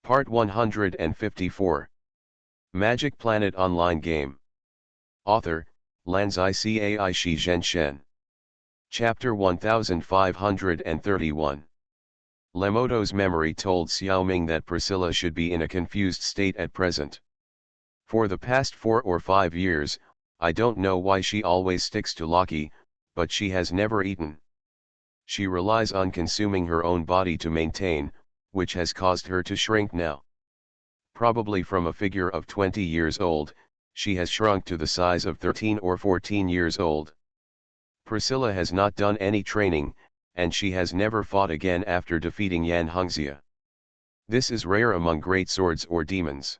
Part 154. Magic Planet Online Game. Author, Lanzai Cai Shi Zhen Shen. Chapter 1531. Lemoto's memory told Xiaoming that Priscilla should be in a confused state at present. For the past 4 or 5 years, I don't know why she always sticks to Lockie, but she has never eaten. She relies on consuming her own body to maintain, which has caused her to shrink now. Probably from a figure of 20 years old, she has shrunk to the size of 13 or 14 years old. Priscilla has not done any training, and she has never fought again after defeating Yan Hongxia. This is rare among great swords or demons.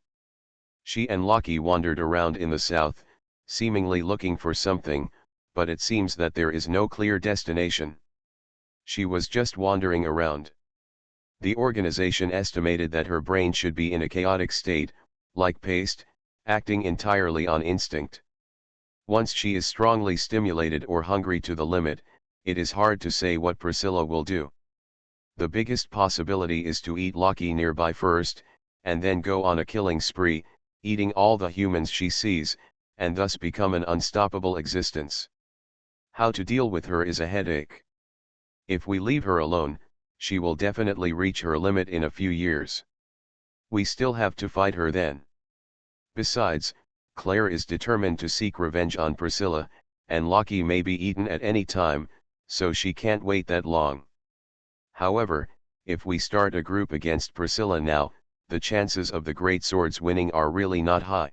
She and Lockie wandered around in the south, seemingly looking for something, but it seems that there is no clear destination. She was just wandering around. The organization estimated that her brain should be in a chaotic state, like paste, acting entirely on instinct. Once she is strongly stimulated or hungry to the limit, it is hard to say what Priscilla will do. The biggest possibility is to eat Lockie nearby first, and then go on a killing spree, eating all the humans she sees, and thus become an unstoppable existence. How to deal with her is a headache. If we leave her alone, she will definitely reach her limit in a few years. We still have to fight her then. Besides, Claire is determined to seek revenge on Priscilla, and Lockie may be eaten at any time, so she can't wait that long. However, if we start a group against Priscilla now, the chances of the great swords winning are really not high.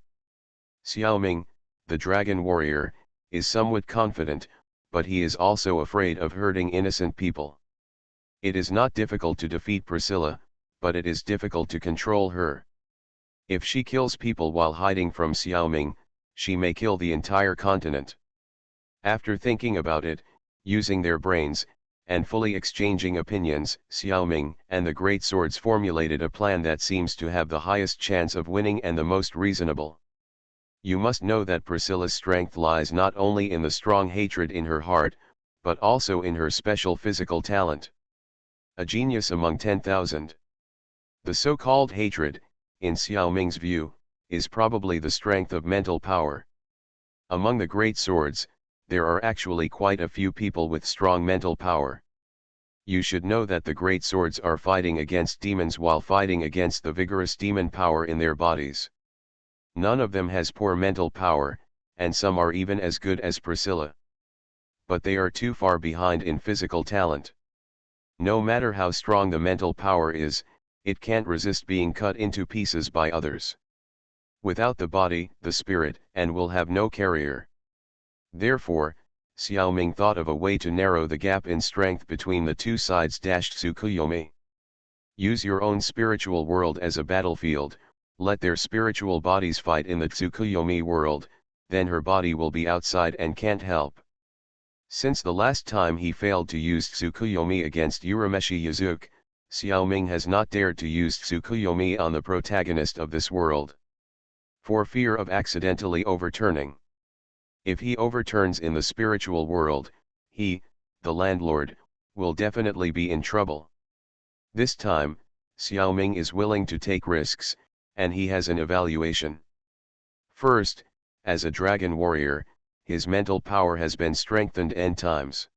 Xiaoming, the dragon warrior, is somewhat confident, but he is also afraid of hurting innocent people. It is not difficult to defeat Priscilla, but it is difficult to control her. If she kills people while hiding from Xiaoming, she may kill the entire continent. After thinking about it, using their brains, and fully exchanging opinions, Xiaoming and the great swords formulated a plan that seems to have the highest chance of winning and the most reasonable. You must know that Priscilla's strength lies not only in the strong hatred in her heart, but also in her special physical talent. A genius among 10,000. The so-called hatred, in Xiaoming's view, is probably the strength of mental power. Among the great swords, there are actually quite a few people with strong mental power. You should know that the great swords are fighting against demons while fighting against the vigorous demon power in their bodies. None of them has poor mental power, and some are even as good as Priscilla. But they are too far behind in physical talent. No matter how strong the mental power is, it can't resist being cut into pieces by others. Without the body, the spirit, and will have no carrier. Therefore, Xiaoming thought of a way to narrow the gap in strength between the two sides. Tsukuyomi. Use your own spiritual world as a battlefield, let their spiritual bodies fight in the Tsukuyomi world, then her body will be outside and can't help. Since the last time he failed to use Tsukuyomi against Urameshi Yuzuki, Xiaoming has not dared to use Tsukuyomi on the protagonist of this world. For fear of accidentally overturning. If he overturns in the spiritual world, he, the landlord, will definitely be in trouble. This time, Xiaoming is willing to take risks, and he has an evaluation. First, as a dragon warrior, his mental power has been strengthened n times.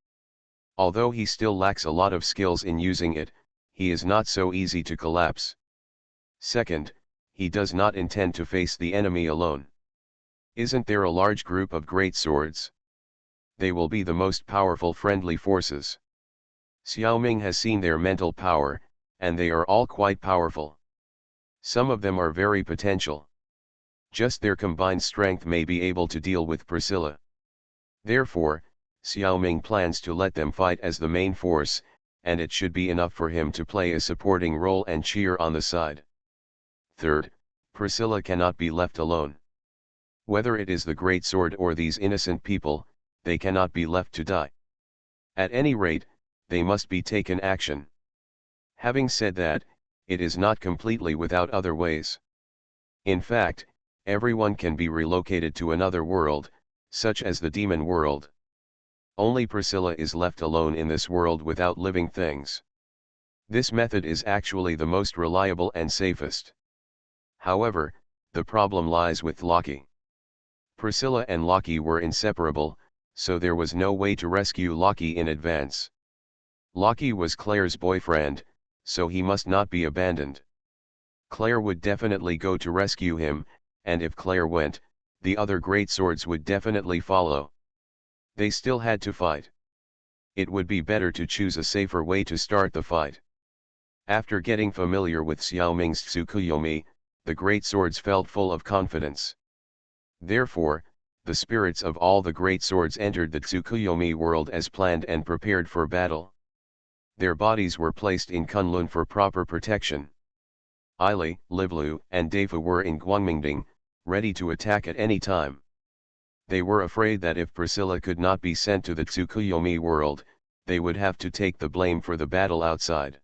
Although he still lacks a lot of skills in using it, he is not so easy to collapse. Second, he does not intend to face the enemy alone. Isn't there a large group of great swords? They will be the most powerful friendly forces. Xiaoming has seen their mental power, and they are all quite powerful. Some of them are very potential. Just their combined strength may be able to deal with Priscilla. Therefore, Xiaoming plans to let them fight as the main force, and it should be enough for him to play a supporting role and cheer on the side. Third, Priscilla cannot be left alone. Whether it is the great sword or these innocent people, they cannot be left to die. At any rate, they must be taken action. Having said that, it is not completely without other ways. In fact, everyone can be relocated to another world, such as the demon world. Only Priscilla is left alone in this world without living things. This method is actually the most reliable and safest. However, the problem lies with Loki. Priscilla and Loki were inseparable, so there was no way to rescue Loki in advance. Loki was Claire's boyfriend, so he must not be abandoned. Claire would definitely go to rescue him, and if Claire went, the other great swords would definitely follow. They still had to fight. It would be better to choose a safer way to start the fight. After getting familiar with Xiao Ming's Tsukuyomi, the great swords felt full of confidence. Therefore, the spirits of all the great swords entered the Tsukuyomi world as planned and prepared for battle. Their bodies were placed in Kunlun for proper protection. Ili, Livlu, and Defa were in Guangmingding, ready to attack at any time. They were afraid that if Priscilla could not be sent to the Tsukuyomi world, they would have to take the blame for the battle outside.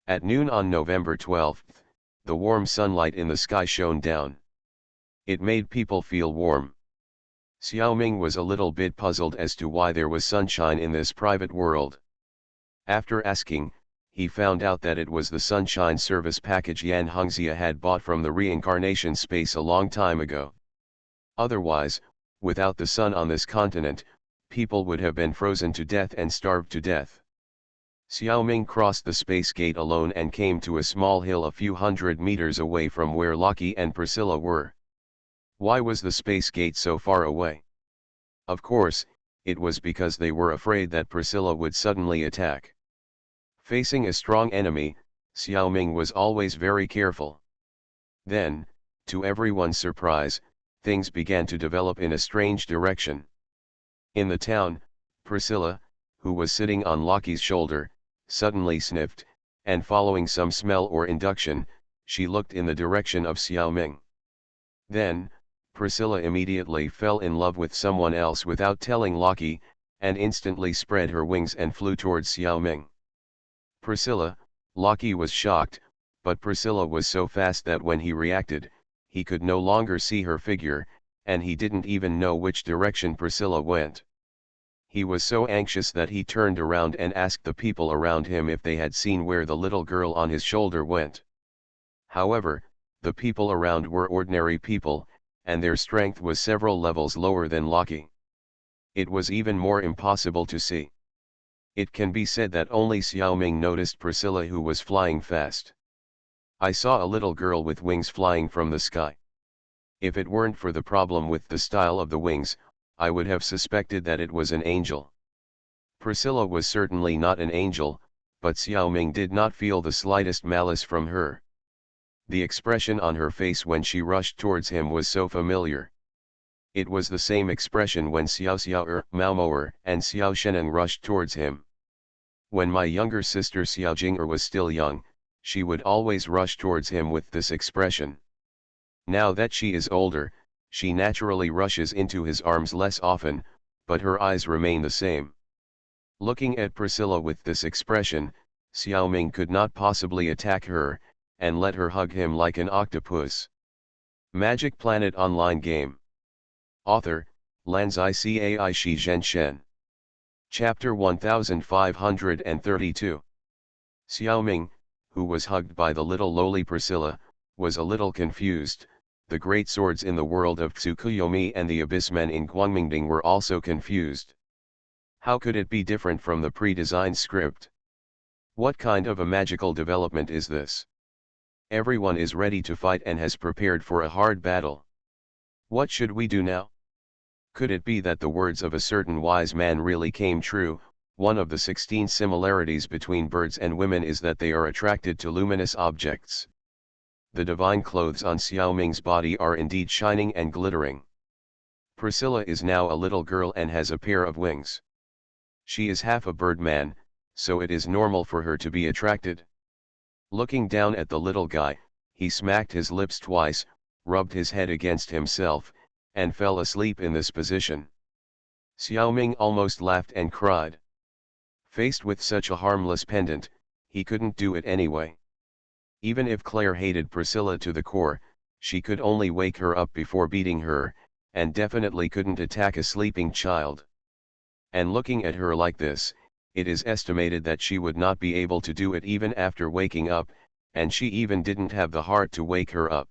At noon on November 12th, the warm sunlight in the sky shone down. It made people feel warm. Xiao Ming was a little bit puzzled as to why there was sunshine in this private world. After asking, he found out that it was the sunshine service package Yan Hongxia had bought from the reincarnation space a long time ago. Otherwise, without the sun on this continent, people would have been frozen to death and starved to death. Xiao Ming crossed the space gate alone and came to a small hill a few hundred meters away from where Loki and Priscilla were. Why was the space gate so far away? Of course, it was because they were afraid that Priscilla would suddenly attack. Facing a strong enemy, Xiao Ming was always very careful. Then, to everyone's surprise, things began to develop in a strange direction. In the town, Priscilla, who was sitting on Loki's shoulder, suddenly sniffed, and following some smell or induction, she looked in the direction of Xiao Ming. Then, Priscilla immediately fell in love with someone else without telling Loki, and instantly spread her wings and flew towards Xiao Ming. Loki was shocked, but Priscilla was so fast that when he reacted, he could no longer see her figure, and he didn't even know which direction Priscilla went. He was so anxious that he turned around and asked the people around him if they had seen where the little girl on his shoulder went. However, the people around were ordinary people, and their strength was several levels lower than Loki. It was even more impossible to see. It can be said that only Xiao Ming noticed Priscilla, who was flying fast. I saw a little girl with wings flying from the sky. If it weren't for the problem with the style of the wings, I would have suspected that it was an angel. Priscilla was certainly not an angel, but Xiao Ming did not feel the slightest malice from her. The expression on her face when she rushed towards him was so familiar. It was the same expression when Xiao Xiao Mao Moer and Xiao Sheneng rushed towards him. When my younger sister Xiao Jing'er was still young, she would always rush towards him with this expression. Now that she is older, she naturally rushes into his arms less often, but her eyes remain the same. Looking at Priscilla with this expression, Xiao Ming could not possibly attack her, and let her hug him like an octopus. Magic Planet Online Game. Author, Lanzai Cai Shi Zhen Shen. Chapter 1532. Xiao Ming, who was hugged by the little lowly Priscilla, was a little confused. The great swords in the world of Tsukuyomi and the Abyssmen in Guangmingding were also confused. How could it be different from the pre-designed script? What kind of a magical development is this? Everyone is ready to fight and has prepared for a hard battle. What should we do now? Could it be that the words of a certain wise man really came true? One of the 16 similarities between birds and women is that they are attracted to luminous objects. The divine clothes on Xiao Ming's body are indeed shining and glittering. Priscilla is now a little girl and has a pair of wings. She is half a bird man, so it is normal for her to be attracted. Looking down at the little guy, he smacked his lips twice, rubbed his head against himself, and fell asleep in this position. Xiao Ming almost laughed and cried. Faced with such a harmless pendant, he couldn't do it anyway. Even if Claire hated Priscilla to the core, she could only wake her up before beating her, and definitely couldn't attack a sleeping child. And looking at her like this, it is estimated that she would not be able to do it even after waking up, and she even didn't have the heart to wake her up.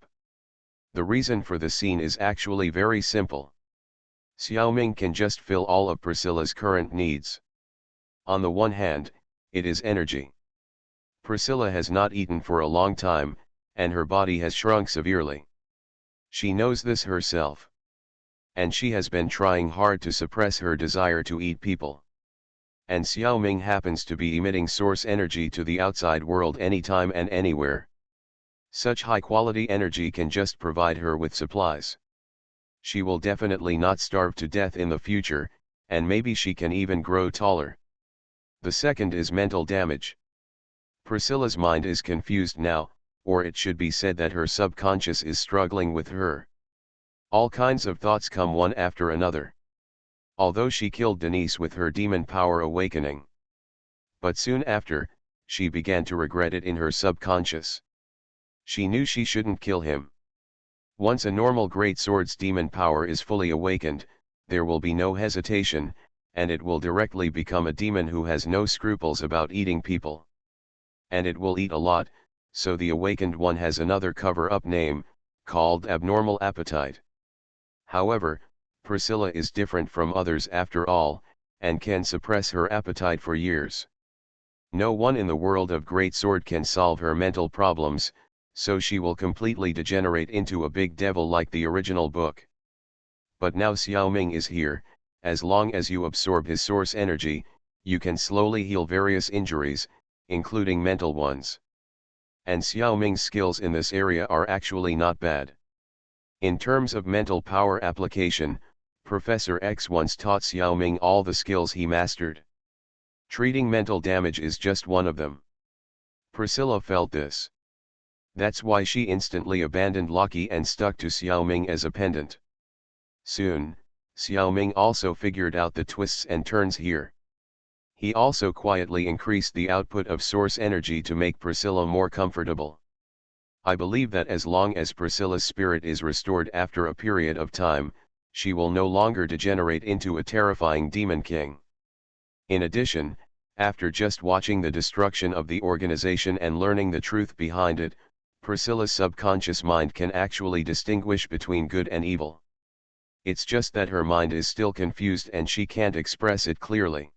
The reason for the scene is actually very simple. Xiaoming can just fill all of Priscilla's current needs. On the one hand, it is energy. Priscilla has not eaten for a long time, and her body has shrunk severely. She knows this herself. And she has been trying hard to suppress her desire to eat people. And Xiaoming happens to be emitting source energy to the outside world anytime and anywhere. Such high-quality energy can just provide her with supplies. She will definitely not starve to death in the future, and maybe she can even grow taller. The second is mental damage. Priscilla's mind is confused now, or it should be said that her subconscious is struggling with her. All kinds of thoughts come one after another. Although she killed Denise with her demon power awakening. But soon after, she began to regret it in her subconscious. She knew she shouldn't kill him. Once a normal great sword's demon power is fully awakened, there will be no hesitation, and it will directly become a demon who has no scruples about eating people. And it will eat a lot, so the awakened one has another cover-up name, called abnormal appetite. However, Priscilla is different from others after all, and can suppress her appetite for years. No one in the world of Great Sword can solve her mental problems, so she will completely degenerate into a big devil like the original book. But now Xiaoming is here, as long as you absorb his source energy, you can slowly heal various injuries, including mental ones. And Xiaoming's skills in this area are actually not bad. In terms of mental power application, Professor X once taught Xiaoming all the skills he mastered. Treating mental damage is just one of them. Priscilla felt this. That's why she instantly abandoned Lucky and stuck to Xiaoming as a pendant. Soon, Xiaoming also figured out the twists and turns here. He also quietly increased the output of source energy to make Priscilla more comfortable. I believe that as long as Priscilla's spirit is restored after a period of time, she will no longer degenerate into a terrifying demon king. In addition, after just watching the destruction of the organization and learning the truth behind it, Priscilla's subconscious mind can actually distinguish between good and evil. It's just that her mind is still confused and she can't express it clearly.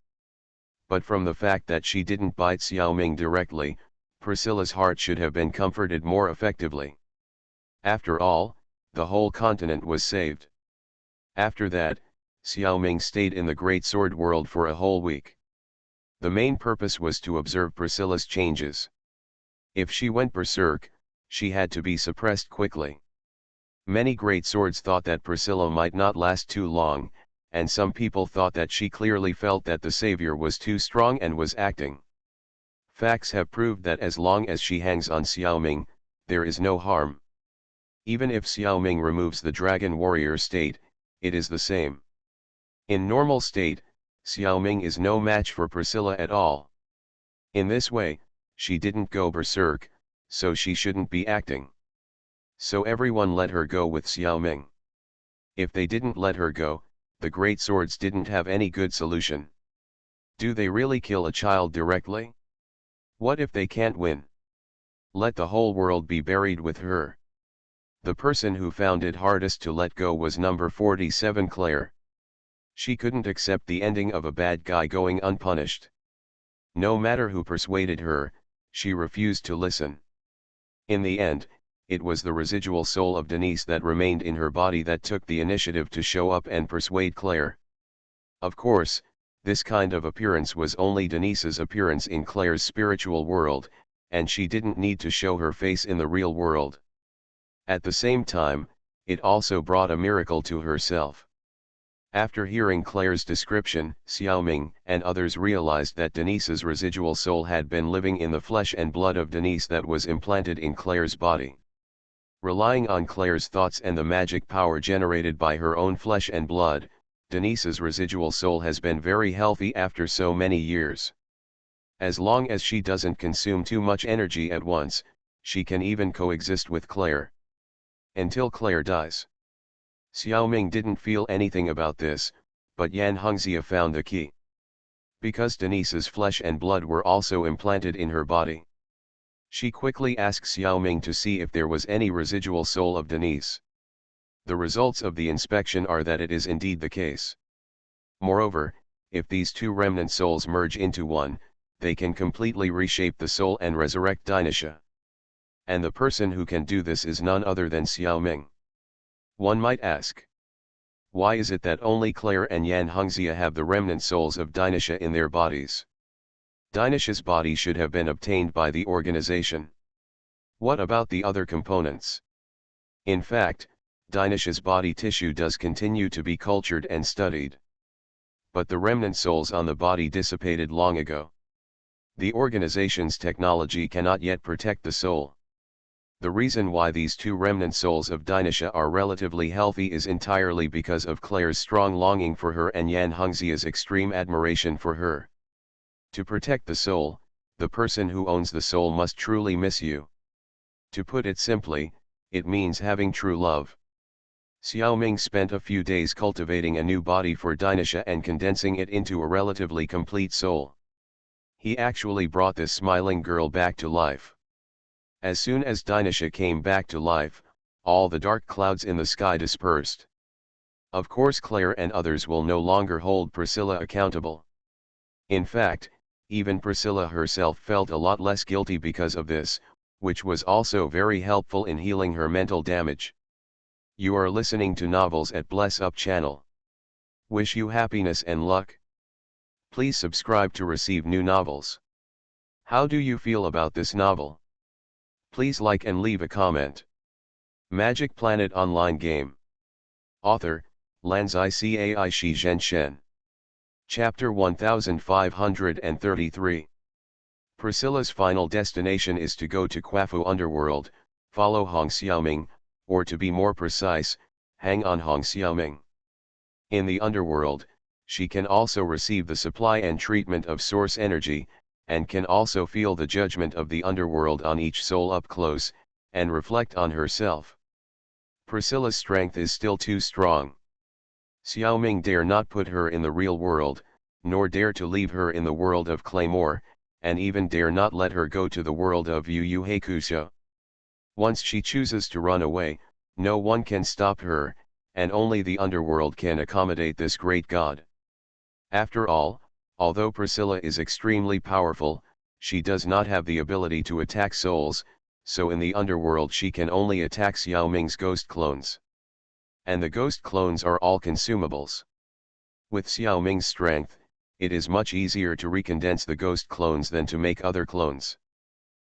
But from the fact that she didn't bite Xiaoming directly, Priscilla's heart should have been comforted more effectively. After all, the whole continent was saved. After that, Xiaoming stayed in the Great Sword world for a whole week. The main purpose was to observe Priscilla's changes. If she went berserk, she had to be suppressed quickly. Many great swords thought that Priscilla might not last too long, and some people thought that she clearly felt that the savior was too strong and was acting. Facts have proved that as long as she hangs on Xiaoming, there is no harm. Even if Xiaoming removes the dragon warrior state, it is the same. In normal state, Xiaoming is no match for Priscilla at all. In this way, she didn't go berserk, so she shouldn't be acting. So everyone let her go with Xiaoming. If they didn't let her go, the great swords didn't have any good solution. Do they really kill a child directly? What if they can't win? Let the whole world be buried with her. The person who found it hardest to let go was number 47 Claire. She couldn't accept the ending of a bad guy going unpunished. No matter who persuaded her, she refused to listen. In the end, it was the residual soul of Denise that remained in her body that took the initiative to show up and persuade Claire. Of course, this kind of appearance was only Denise's appearance in Claire's spiritual world, and she didn't need to show her face in the real world. At the same time, it also brought a miracle to herself. After hearing Claire's description, Xiaoming and others realized that Denise's residual soul had been living in the flesh and blood of Denise that was implanted in Claire's body. Relying on Claire's thoughts and the magic power generated by her own flesh and blood, Denise's residual soul has been very healthy after so many years. As long as she doesn't consume too much energy at once, she can even coexist with Claire. Until Claire dies. Xiaoming didn't feel anything about this, but Yan Hongxia found the key. because Denise's flesh and blood were also implanted in her body. She quickly asked Xiaoming to see if there was any residual soul of Denise. The results of the inspection are that it is indeed the case. Moreover, if these two remnant souls merge into one, they can completely reshape the soul and resurrect Dinesha. And the person who can do this is none other than Xiaoming. One might ask, why is it that only Claire and Yan Hongxia have the remnant souls of Dinesha in their bodies? Dinesha's body should have been obtained by the organization. What about the other components? In fact, Dinesha's body tissue does continue to be cultured and studied. But the remnant souls on the body dissipated long ago. The organization's technology cannot yet protect the soul. The reason why these two remnant souls of Dinesha are relatively healthy is entirely because of Claire's strong longing for her and Yan Hongxia's extreme admiration for her. To protect the soul, the person who owns the soul must truly miss you. To put it simply, it means having true love. Xiaoming spent a few days cultivating a new body for Dinesha and condensing it into a relatively complete soul. He actually brought this smiling girl back to life. As soon as Dinesha came back to life, all the dark clouds in the sky dispersed. Of course, Claire and others will no longer hold Priscilla accountable. In fact, even Priscilla herself felt a lot less guilty because of this, which was also very helpful in healing her mental damage. You are listening to Novels at Bless Up channel. Wish you happiness and luck. Please subscribe to receive new novels. How do you feel about this novel? Please like and leave a comment. Magic Planet Online Game. Author, Lanzai Cai Shi Zhenshen. Chapter 1533. Priscilla's final destination is to go to Quafu Underworld, follow Hong Xiaoming, or to be more precise, hang on Hong Xiaoming. In the underworld, she can also receive the supply and treatment of source energy, and can also feel the judgment of the underworld on each soul up close, and reflect on herself. Priscilla's strength is still too strong. Xiaoming dare not put her in the real world, nor dare to leave her in the world of Claymore, and even dare not let her go to the world of Yu Yu Hakusho. Once she chooses to run away, no one can stop her, and only the underworld can accommodate this great god. After all, although Priscilla is extremely powerful, she does not have the ability to attack souls, so in the underworld she can only attack Xiaoming's ghost clones. And the ghost clones are all consumables. With Xiaoming's strength, it is much easier to recondense the ghost clones than to make other clones.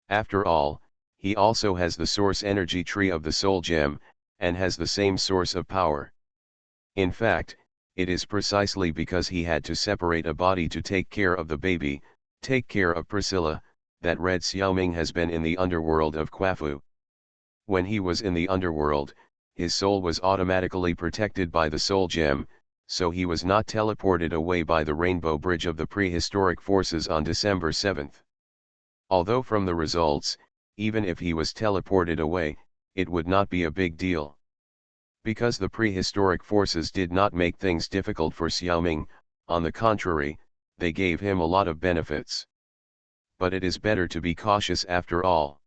After all, he also has the source energy tree of the soul gem, and has the same source of power. In fact, it is precisely because he had to separate a body to take care of the baby, take care of Priscilla, that Red Xiaoming has been in the underworld of Quafu. When he was in the underworld, his soul was automatically protected by the soul gem, so he was not teleported away by the Rainbow Bridge of the prehistoric forces on December 7th. Although from the results, even if he was teleported away, it would not be a big deal. Because the prehistoric forces did not make things difficult for Xiaoming, on the contrary, they gave him a lot of benefits. But it is better to be cautious after all.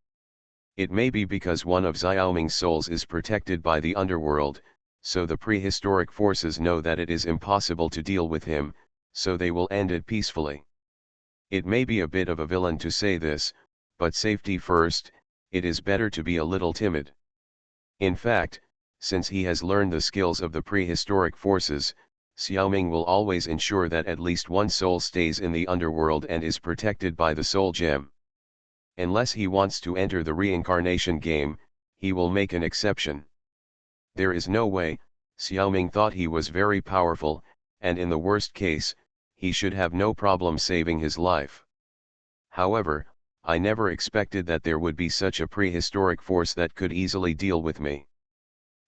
It may be because one of Xiaoming's souls is protected by the underworld, so the prehistoric forces know that it is impossible to deal with him, so they will end it peacefully. It may be a bit of a villain to say this, but safety first, it is better to be a little timid. In fact, since he has learned the skills of the prehistoric forces, Xiaoming will always ensure that at least one soul stays in the underworld and is protected by the soul gem. Unless he wants to enter the reincarnation game, he will make an exception. There is no way. Xiaoming thought he was very powerful, and in the worst case, he should have no problem saving his life. However, I never expected that there would be such a prehistoric force that could easily deal with me.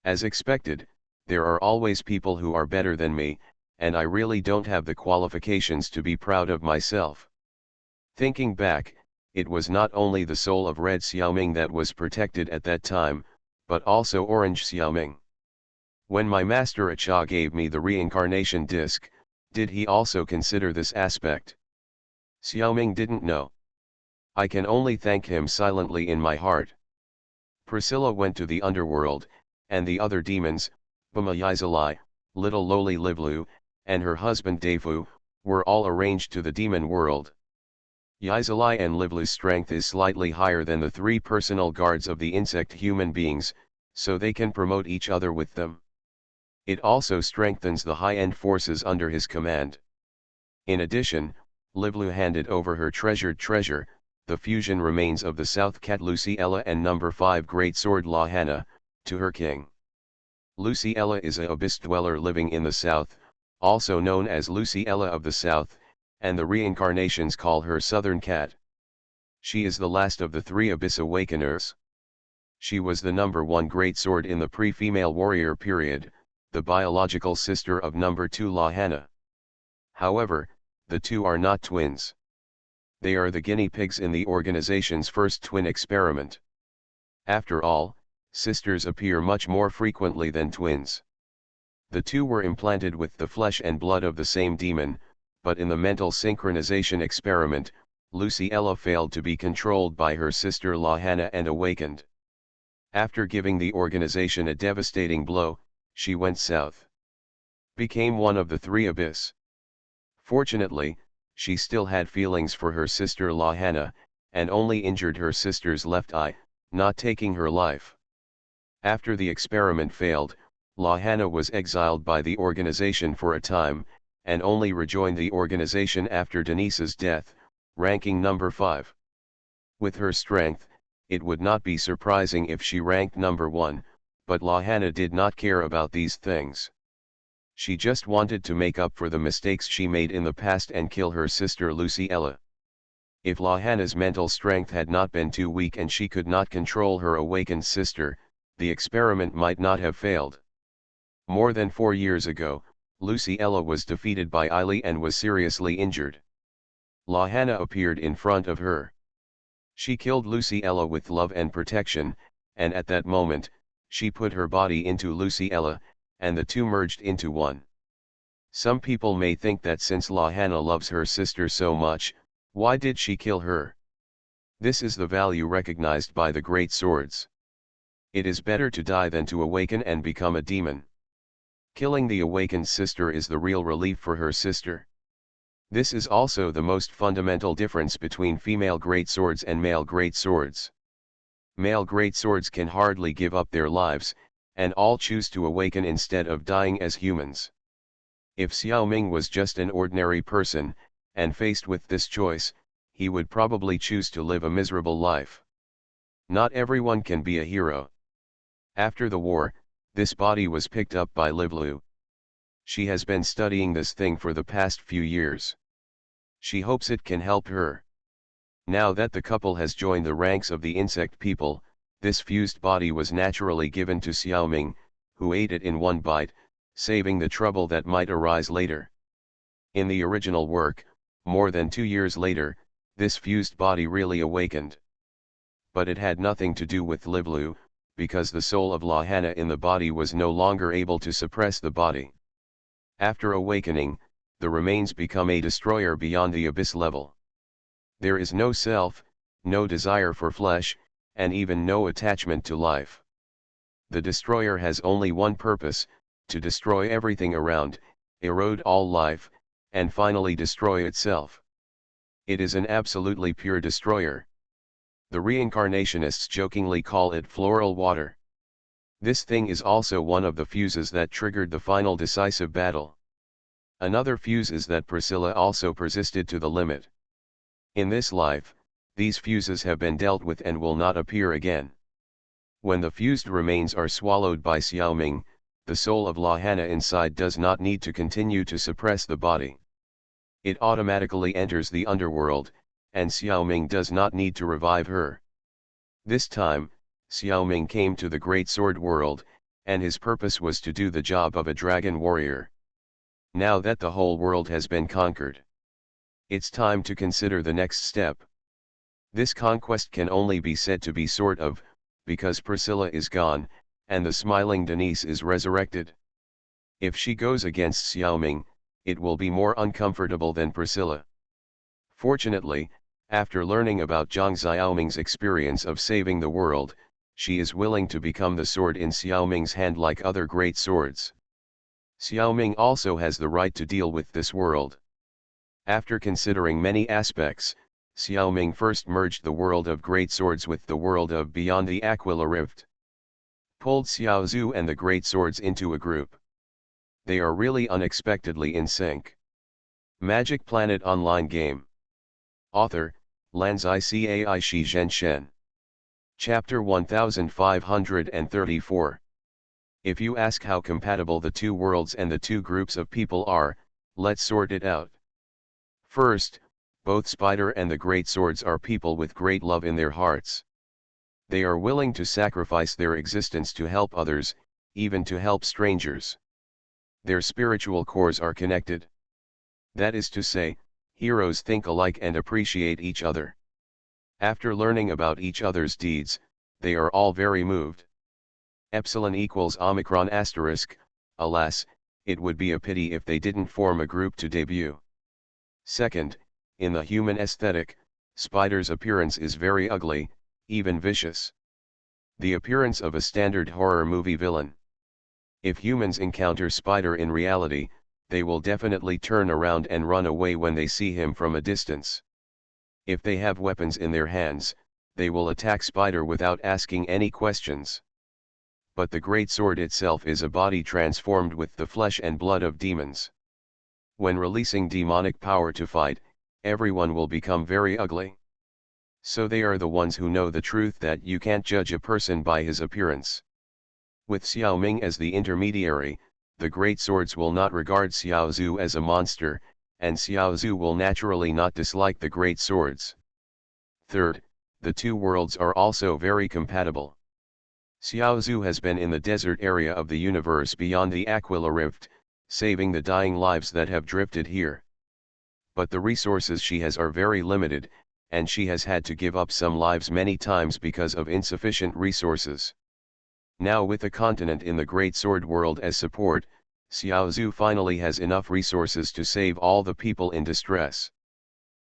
As expected, there are always people who are better than me, and I really don't have the qualifications to be proud of myself. Thinking back, it was not only the soul of Red Xiaoming that was protected at that time, but also Orange Xiaoming. When my master Acha gave me the reincarnation disc, did he also consider this aspect? Xiaoming didn't know. I can only thank him silently in my heart. Priscilla went to the underworld, and the other demons, Bama Yizalai, little lowly Livlu, and her husband Defu, were all arranged to the demon world. Yizalai and Livlu's strength is slightly higher than the 3 personal guards of the insect human beings, so they can promote each other with them. It also strengthens the high-end forces under his command. In addition, Livlu handed over her treasured treasure, the fusion remains of the South Cat Luciella and number 5 Great Sword Lahanna, to her king. Luciella is a abyss dweller living in the south, also known as Luciella of the South, and the reincarnations call her Southern Cat. She is the last of the 3 Abyss Awakeners. She was the number 1 Great Sword in the pre-female warrior period, the biological sister of number 2 Lahanna. However, the two are not twins. They are the guinea pigs in the organization's first twin experiment. After all, sisters appear much more frequently than twins. The two were implanted with the flesh and blood of the same demon, but in the mental synchronization experiment, Luciella failed to be controlled by her sister Lahanna and awakened. After giving the organization a devastating blow, she went south. Became one of the 3 Abyss. Fortunately, she still had feelings for her sister Lahanna, and only injured her sister's left eye, not taking her life. After the experiment failed, Lahanna was exiled by the organization for a time, and only rejoined the organization after Denise's death, ranking number 5. With her strength, it would not be surprising if she ranked number 1, but Lahanna did not care about these things. She just wanted to make up for the mistakes she made in the past and kill her sister Luciella. If Lahanna's mental strength had not been too weak and she could not control her awakened sister, the experiment might not have failed. More than 4 years ago, Luciella was defeated by Ailey and was seriously injured. Lahanna appeared in front of her. She killed Luciella with love and protection, and at that moment, she put her body into Luciella, and the two merged into one. Some people may think that since Lahanna loves her sister so much, why did she kill her? This is the value recognized by the great swords. It is better to die than to awaken and become a demon. Killing the awakened sister is the real relief for her sister. This is also the most fundamental difference between female great swords and male great swords. Male great swords can hardly give up their lives, and all choose to awaken instead of dying as humans. If Xiaoming was just an ordinary person, and faced with this choice, he would probably choose to live a miserable life. Not everyone can be a hero. After the war, this body was picked up by Livlu. She has been studying this thing for the past few years. She hopes it can help her. Now that the couple has joined the ranks of the insect people, this fused body was naturally given to Xiaoming, who ate it in one bite, saving the trouble that might arise later. In the original work, more than 2 years later, this fused body really awakened. But it had nothing to do with Livlu, because the soul of Lahanna in the body was no longer able to suppress the body. After awakening, the remains become a destroyer beyond the abyss level. There is no self, no desire for flesh, and even no attachment to life. The destroyer has only one purpose, to destroy everything around, erode all life, and finally destroy itself. It is an absolutely pure destroyer. The reincarnationists jokingly call it floral water. This thing is also one of the fuses that triggered the final decisive battle. Another fuse is that Priscilla also persisted to the limit. In this life, these fuses have been dealt with and will not appear again. When the fused remains are swallowed by Xiaoming, the soul of Lahanna inside does not need to continue to suppress the body. It automatically enters the underworld, and Xiaoming does not need to revive her. This time, Xiaoming came to the Great Sword world, and his purpose was to do the job of a dragon warrior. Now that the whole world has been conquered, it's time to consider the next step. This conquest can only be said to be sort of, because Priscilla is gone, and the smiling Denise is resurrected. If she goes against Xiaoming, it will be more uncomfortable than Priscilla. Fortunately, after learning about Zhang Xiaoming's experience of saving the world, she is willing to become the sword in Xiaoming's hand like other great swords. Xiaoming also has the right to deal with this world. After considering many aspects, Xiaoming first merged the world of great swords with the world of beyond the Aquila Rift. Pulled Xiaozhu and the great swords into a group. They are really unexpectedly in sync. Magic Planet Online Game. Author, Lanzai Cai Shi Zhenshen. Chapter 1534. If you ask how compatible the two worlds and the two groups of people are, let's sort it out. First, both Spider and the great swords are people with great love in their hearts. They are willing to sacrifice their existence to help others, even to help strangers. Their spiritual cores are connected. That is to say, heroes think alike and appreciate each other. After learning about each other's deeds, they are all very moved. Epsilon equals Omicron asterisk, alas, it would be a pity if they didn't form a group to debut. Second, in the human aesthetic, Spider's appearance is very ugly, even vicious. The appearance of a standard horror movie villain. If humans encounter Spider in reality, they will definitely turn around and run away when they see him from a distance. If they have weapons in their hands, they will attack Spider without asking any questions. But the great sword itself is a body transformed with the flesh and blood of demons. When releasing demonic power to fight, everyone will become very ugly. So they are the ones who know the truth that you can't judge a person by his appearance. With Xiaoming as the intermediary, the great swords will not regard Xiaozhu as a monster, and Xiaozhu will naturally not dislike the great swords. Third, the two worlds are also very compatible. Xiaozhu has been in the desert area of the universe beyond the Aquila Rift, saving the dying lives that have drifted here. But the resources she has are very limited, and she has had to give up some lives many times because of insufficient resources. Now with a continent in the Great Sword world as support, Xiaozhu finally has enough resources to save all the people in distress.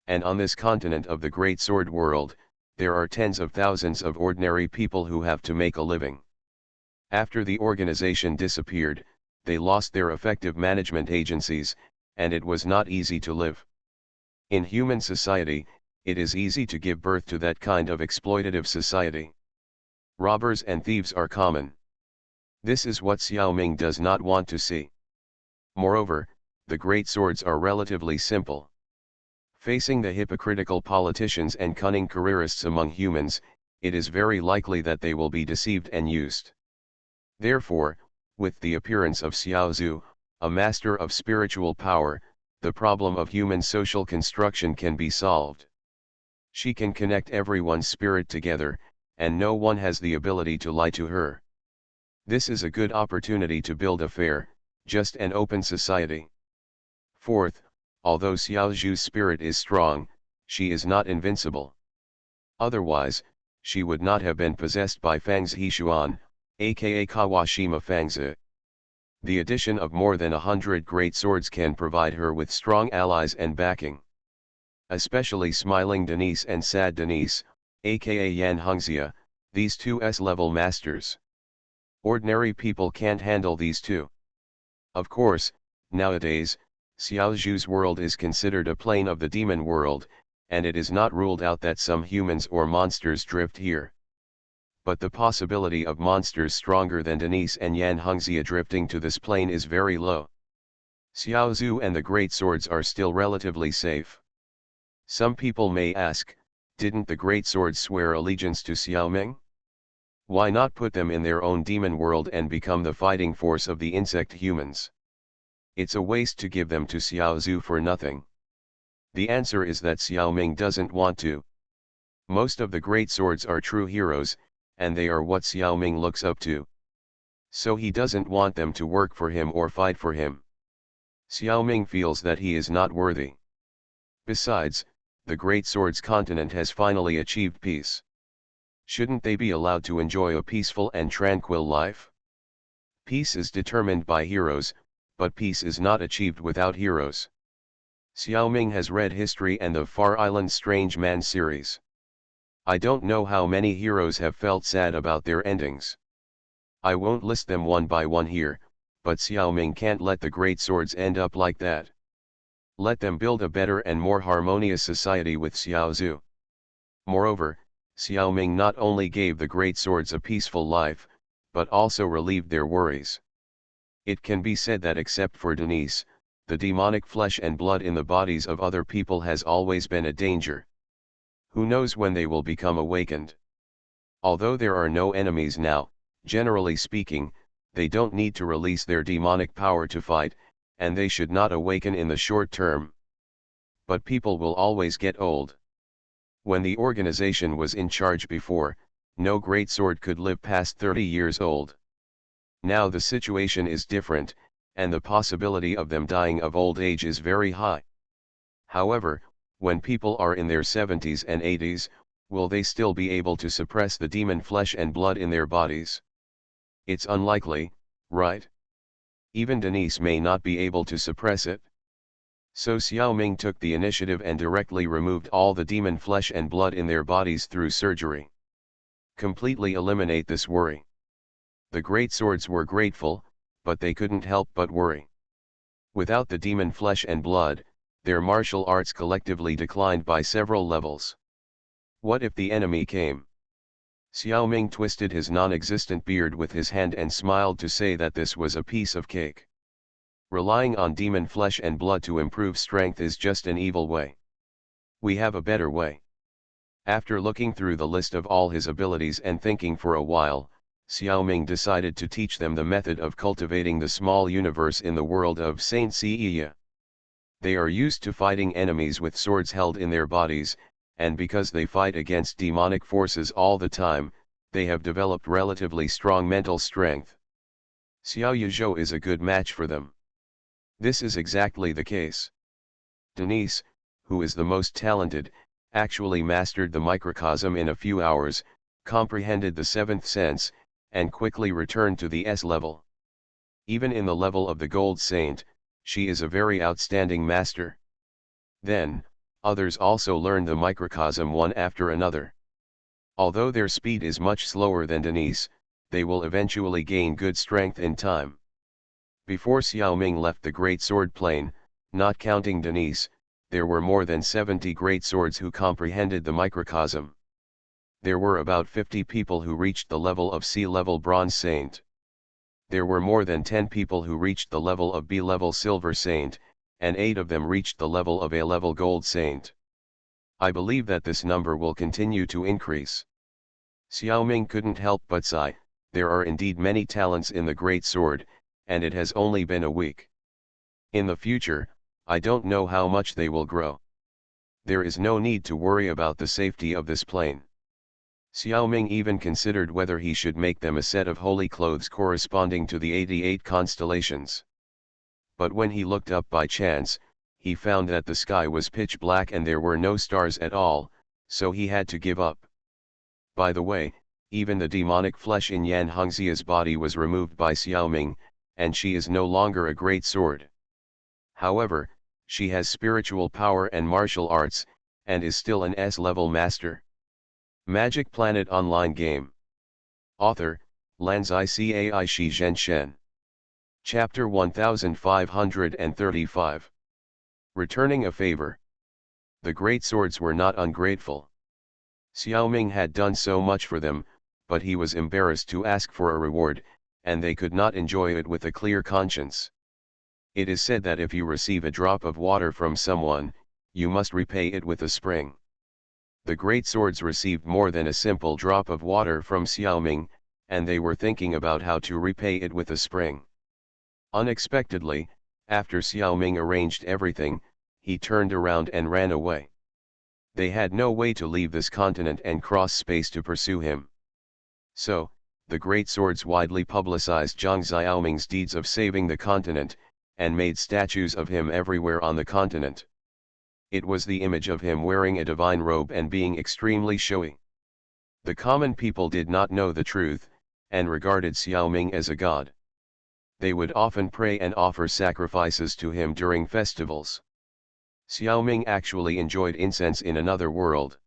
And on this continent of the Great Sword world, there are tens of thousands of ordinary people who have to make a living. After the organization disappeared, they lost their effective management agencies, and it was not easy to live. In human society, it is easy to give birth to that kind of exploitative society. Robbers and thieves are common. This is what Xiaoming does not want to see. Moreover, the great swords are relatively simple. Facing the hypocritical politicians and cunning careerists among humans, it is very likely that they will be deceived and used. Therefore, with the appearance of Xiaozhu, a master of spiritual power, the problem of human social construction can be solved. She can connect everyone's spirit together, and no one has the ability to lie to her. This is a good opportunity to build a fair, just and open society. Fourth, although Xiaozhu's spirit is strong, she is not invincible. Otherwise, she would not have been possessed by Fang's Hishuan, aka Kawashima Fangzi. The addition of more than 100 great swords can provide her with strong allies and backing. Especially Smiling Denise and Sad Denise, aka Yan Hengxia, these two S-level masters. Ordinary people can't handle these two. Of course, nowadays, Xiaozhu's world is considered a plane of the demon world, and it is not ruled out that some humans or monsters drift here. But the possibility of monsters stronger than Denise and Yan Hengxia drifting to this plane is very low. Xiaozhu and the great swords are still relatively safe. Some people may ask, didn't the great swords swear allegiance to Xiaoming? Why not put them in their own demon world and become the fighting force of the insect humans? It's a waste to give them to Xiaozhu for nothing. The answer is that Xiaoming doesn't want to. Most of the great swords are true heroes, and they are what Xiaoming looks up to. So he doesn't want them to work for him or fight for him. Xiaoming feels that he is not worthy. Besides, the Great Swords continent has finally achieved peace. Shouldn't they be allowed to enjoy a peaceful and tranquil life? Peace is determined by heroes, but peace is not achieved without heroes. Xiaoming has read history and the Far Island Strange Man series. I don't know how many heroes have felt sad about their endings. I won't list them one by one here, but Xiaoming can't let the great swords end up like that. Let them build a better and more harmonious society with Xiaozhu. Moreover, Xiaoming not only gave the great swords a peaceful life, but also relieved their worries. It can be said that except for Denise, the demonic flesh and blood in the bodies of other people has always been a danger. Who knows when they will become awakened? Although there are no enemies now, generally speaking, they don't need to release their demonic power to fight, and they should not awaken in the short term. But people will always get old. When the organization was in charge before, no great sword could live past 30 years old. Now the situation is different, and the possibility of them dying of old age is very high. However, when people are in their 70s and 80s, will they still be able to suppress the demon flesh and blood in their bodies? It's unlikely, right? Even Denise may not be able to suppress it. So Xiaoming took the initiative and directly removed all the demon flesh and blood in their bodies through surgery. Completely eliminate this worry. The great swords were grateful, but they couldn't help but worry. Without the demon flesh and blood, their martial arts collectively declined by several levels. What if the enemy came? Xiaoming twisted his non-existent beard with his hand and smiled to say that this was a piece of cake. Relying on demon flesh and blood to improve strength is just an evil way. We have a better way. After looking through the list of all his abilities and thinking for a while, Xiaoming decided to teach them the method of cultivating the small universe in the world of Saint Seiya. They are used to fighting enemies with swords held in their bodies, and because they fight against demonic forces all the time, they have developed relatively strong mental strength. Xiao Yuzhou is a good match for them. This is exactly the case. Denise, who is the most talented, actually mastered the microcosm in a few hours, comprehended the seventh sense, and quickly returned to the S level. Even in the level of the Gold Saint, she is a very outstanding master. Then, others also learned the microcosm one after another. Although their speed is much slower than Denise, they will eventually gain good strength in time. Before Xiaoming left the Great Sword Plane, not counting Denise, there were more than 70 great swords who comprehended the microcosm. There were about 50 people who reached the level of C-level Bronze Saint. There were more than 10 people who reached the level of B-level Silver Saint, and 8 of them reached the level of A-level Gold Saint. I believe that this number will continue to increase. Xiaoming couldn't help but sigh, there are indeed many talents in the Great Sword, and it has only been a week. In the future, I don't know how much they will grow. There is no need to worry about the safety of this plane. Xiaoming even considered whether he should make them a set of holy clothes corresponding to the 88 constellations. But when he looked up by chance, he found that the sky was pitch black and there were no stars at all, so he had to give up. By the way, even the demonic flesh in Yan Hongxia's body was removed by Xiaoming, and she is no longer a great sword. However, she has spiritual power and martial arts, and is still an S-level master. Magic Planet Online Game. Author, Lanzai Cai Shi Zhenshen. Chapter 1535. Returning a favor. The great swords were not ungrateful. Xiaoming had done so much for them, but he was embarrassed to ask for a reward, and they could not enjoy it with a clear conscience. It is said that if you receive a drop of water from someone, you must repay it with a spring. The great swords received more than a simple drop of water from Xiaoming, and they were thinking about how to repay it with a spring. Unexpectedly, after Xiaoming arranged everything, he turned around and ran away. They had no way to leave this continent and cross space to pursue him. So, the great swords widely publicized Zhang Xiaoming's deeds of saving the continent, and made statues of him everywhere on the continent. It was the image of him wearing a divine robe and being extremely showy. The common people did not know the truth, and regarded Xiaoming as a god. They would often pray and offer sacrifices to him during festivals. Xiaoming actually enjoyed incense in another world.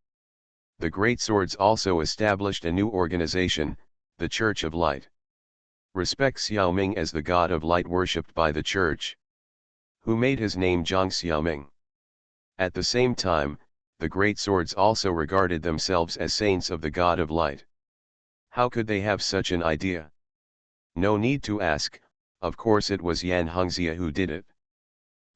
The Great Swords also established a new organization, the Church of Light. Respect Xiaoming as the god of light worshipped by the church, who made his name Zhang Xiaoming. At the same time, the Great Swords also regarded themselves as saints of the god of light. How could they have such an idea? No need to ask, of course it was Yan Hongxia who did it.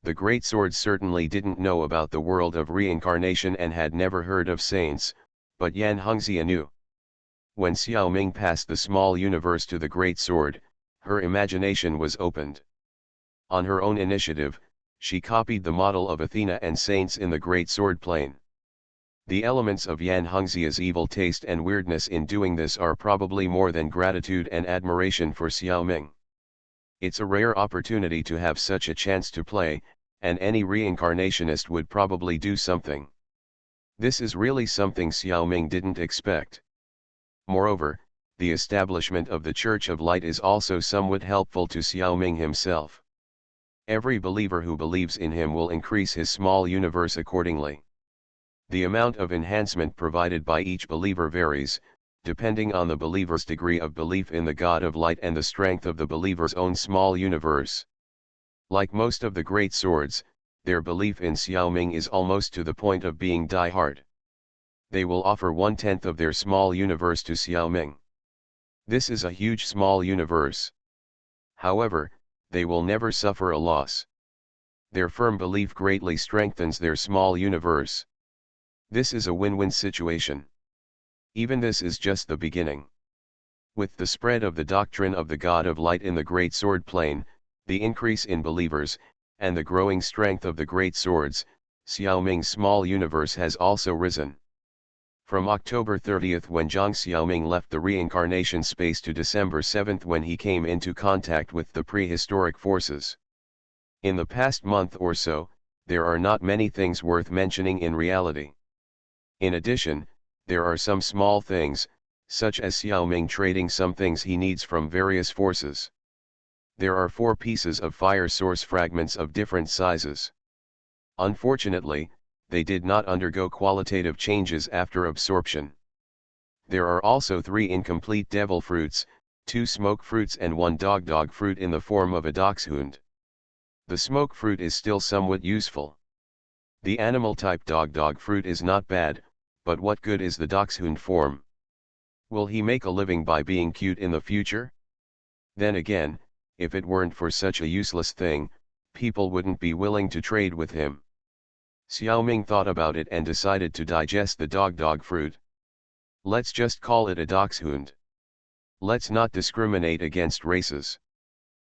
The Great Swords certainly didn't know about the world of reincarnation and had never heard of saints, but Yan Hongxia knew. When Xiaoming passed the small universe to the Great Sword, her imagination was opened. On her own initiative, she copied the model of Athena and saints in the Great Sword plane. The elements of Yan Hongxia's evil taste and weirdness in doing this are probably more than gratitude and admiration for Xiaoming. It's a rare opportunity to have such a chance to play, and any reincarnationist would probably do something. This is really something Xiaoming didn't expect. Moreover, the establishment of the Church of Light is also somewhat helpful to Xiaoming himself. Every believer who believes in him will increase his small universe accordingly. The amount of enhancement provided by each believer varies, depending on the believer's degree of belief in the God of Light and the strength of the believer's own small universe. Like most of the Great Swords, their belief in Xiaoming is almost to the point of being die-hard. They will offer 1/10 of their small universe to Xiaoming. This is a huge small universe. However, they will never suffer a loss. Their firm belief greatly strengthens their small universe. This is a win-win situation. Even this is just the beginning. With the spread of the doctrine of the God of Light in the Great Sword plane, the increase in believers, and the growing strength of the Great Swords, Xiaoming's small universe has also risen. From October 30th when Zhang Xiaoming left the reincarnation space to December 7th when he came into contact with the prehistoric forces. In the past month or so, there are not many things worth mentioning in reality. In addition, there are some small things, such as Xiaoming trading some things he needs from various forces. There are 4 pieces of fire source fragments of different sizes. Unfortunately, they did not undergo qualitative changes after absorption. There are also 3 incomplete devil fruits, 2 smoke fruits and 1 dog fruit in the form of a dachshund. The smoke fruit is still somewhat useful. The animal type dog fruit is not bad, but what good is the dachshund form? Will he make a living by being cute in the future? Then again, if it weren't for such a useless thing, people wouldn't be willing to trade with him. Xiaoming thought about it and decided to digest the dog fruit. Let's just call it a dachshund. Let's not discriminate against races.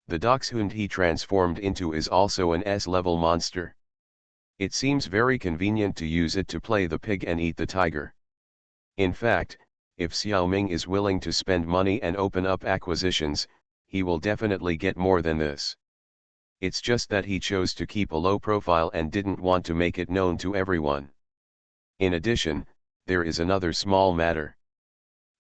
The dachshund he transformed into is also an S-level monster. It seems very convenient to use it to play the pig and eat the tiger. In fact, if Xiaoming is willing to spend money and open up acquisitions, he will definitely get more than this. It's just that he chose to keep a low profile and didn't want to make it known to everyone. In addition, there is another small matter.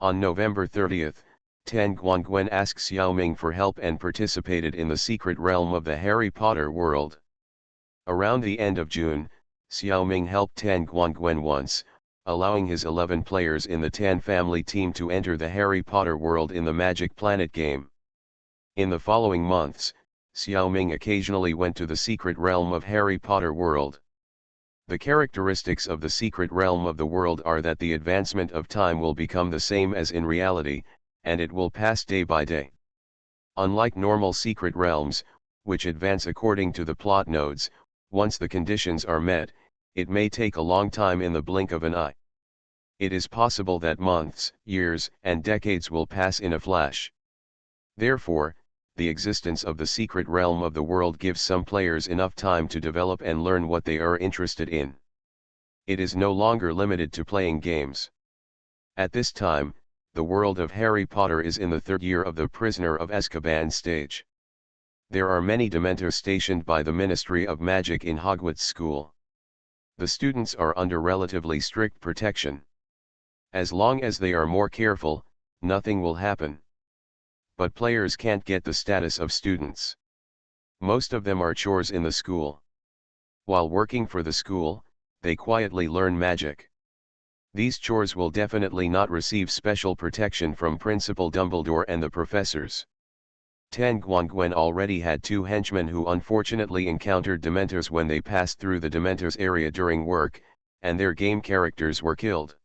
On November 30th, Tan Guangwen asked Xiaoming for help and participated in the secret realm of the Harry Potter world. Around the end of June, Xiaoming helped Tan Guangwen once, allowing his 11 players in the Tan family team to enter the Harry Potter world in the Magic Planet game. In the following months, Xiaoming occasionally went to the secret realm of Harry Potter world. The characteristics of the secret realm of the world are that the advancement of time will become the same as in reality, and it will pass day by day. Unlike normal secret realms, which advance according to the plot nodes, once the conditions are met, it may take a long time in the blink of an eye. It is possible that months, years, and decades will pass in a flash. Therefore, the existence of the secret realm of the world gives some players enough time to develop and learn what they are interested in. It is no longer limited to playing games. At this time, the world of Harry Potter is in the 3rd year of the Prisoner of Azkaban stage. There are many Dementors stationed by the Ministry of Magic in Hogwarts School. The students are under relatively strict protection. As long as they are more careful, nothing will happen. But players can't get the status of students. Most of them are chores in the school. While working for the school, they quietly learn magic. These chores will definitely not receive special protection from Principal Dumbledore and the professors. Tan Guangwen already had two henchmen who unfortunately encountered Dementors when they passed through the Dementors area during work, and their game characters were killed.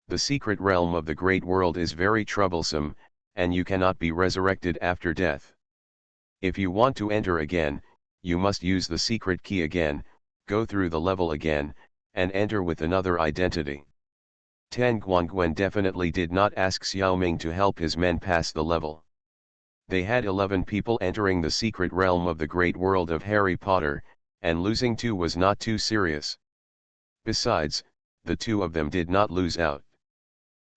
The secret realm of the Great World is very troublesome, and you cannot be resurrected after death. If you want to enter again, you must use the secret key again, go through the level again, and enter with another identity. Tan Guangwen definitely did not ask Xiaoming to help his men pass the level. They had 11 people entering the secret realm of the Great World of Harry Potter, and losing 2 was not too serious. Besides, the 2 of them did not lose out.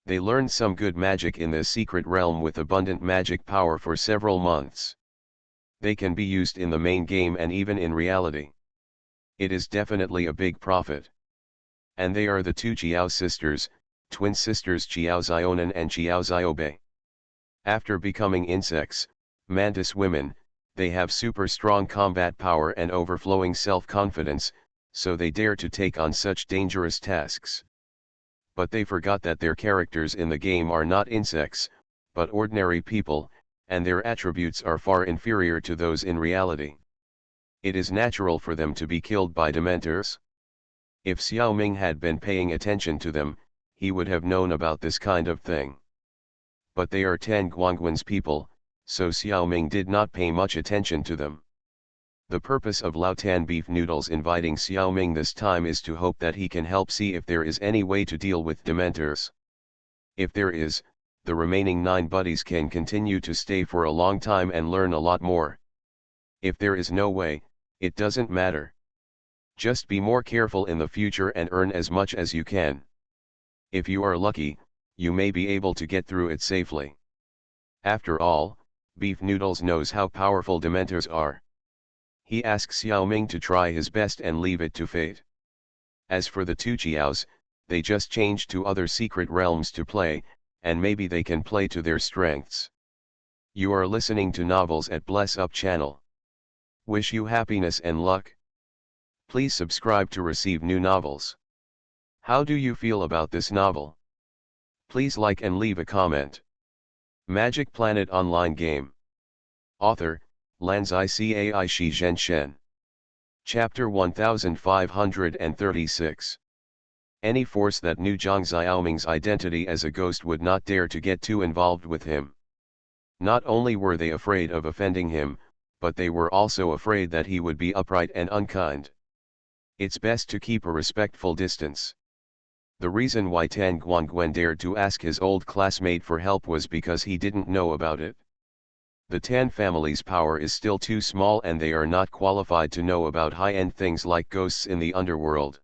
They learned some good magic in the secret realm with abundant magic power for several months. They can be used in the main game and even in reality. It is definitely a big profit. And they are the 2 Jiao sisters, twin sisters Jiao Zionan and Jiao Xiaobei. After becoming insects, mantis women, they have super strong combat power and overflowing self-confidence, so they dare to take on such dangerous tasks. But they forgot that their characters in the game are not insects, but ordinary people, and their attributes are far inferior to those in reality. It is natural for them to be killed by Dementors. If Xiaoming had been paying attention to them, he would have known about this kind of thing. But they are Tan Guangwen's people, so Xiaoming did not pay much attention to them. The purpose of Lao Tan beef noodles inviting Xiaoming this time is to hope that he can help see if there is any way to deal with Dementors. If there is, the remaining 9 buddies can continue to stay for a long time and learn a lot more. If there is no way, it doesn't matter. Just be more careful in the future and earn as much as you can. If you are lucky, you may be able to get through it safely. After all, Beef Noodles knows how powerful Dementors are. He asks Xiaoming to try his best and leave it to fate. As for the 2 Jiaos, they just changed to other secret realms to play, and maybe they can play to their strengths. You are listening to Novels at Bless Up channel. Wish you happiness and luck. Please subscribe to receive new novels. How do you feel about this novel? Please like and leave a comment. Magic Planet Online Game. Author, Lanzai Cai Shi Zhen Shen. Chapter 1536. Any force that knew Zhang Xiaoming's identity as a ghost would not dare to get too involved with him. Not only were they afraid of offending him, but they were also afraid that he would be upright and unkind. It's best to keep a respectful distance. The reason why Tan Guangwen dared to ask his old classmate for help was because he didn't know about it. The Tan family's power is still too small and they are not qualified to know about high-end things like ghosts in the underworld.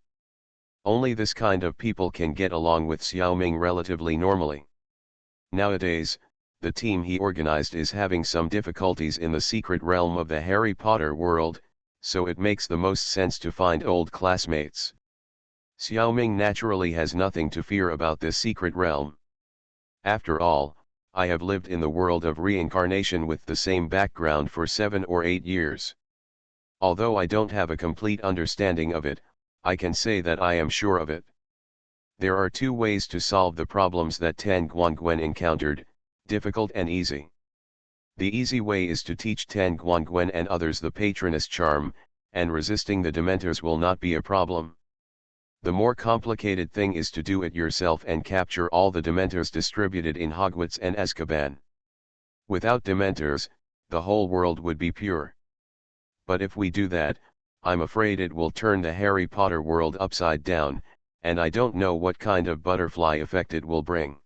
Only this kind of people can get along with Xiaoming relatively normally. Nowadays, the team he organized is having some difficulties in the secret realm of the Harry Potter world, so it makes the most sense to find old classmates. Xiaoming naturally has nothing to fear about this secret realm. After all, I have lived in the world of reincarnation with the same background for 7 or 8 years. Although I don't have a complete understanding of it, I can say that I am sure of it. There are 2 ways to solve the problems that Tan Guangwen encountered, difficult and easy. The easy way is to teach Tan Guangwen and others the Patronus charm, and resisting the Dementors will not be a problem. The more complicated thing is to do it yourself and capture all the Dementors distributed in Hogwarts and Azkaban. Without Dementors, the whole world would be pure. But if we do that, I'm afraid it will turn the Harry Potter world upside down, and I don't know what kind of butterfly effect it will bring.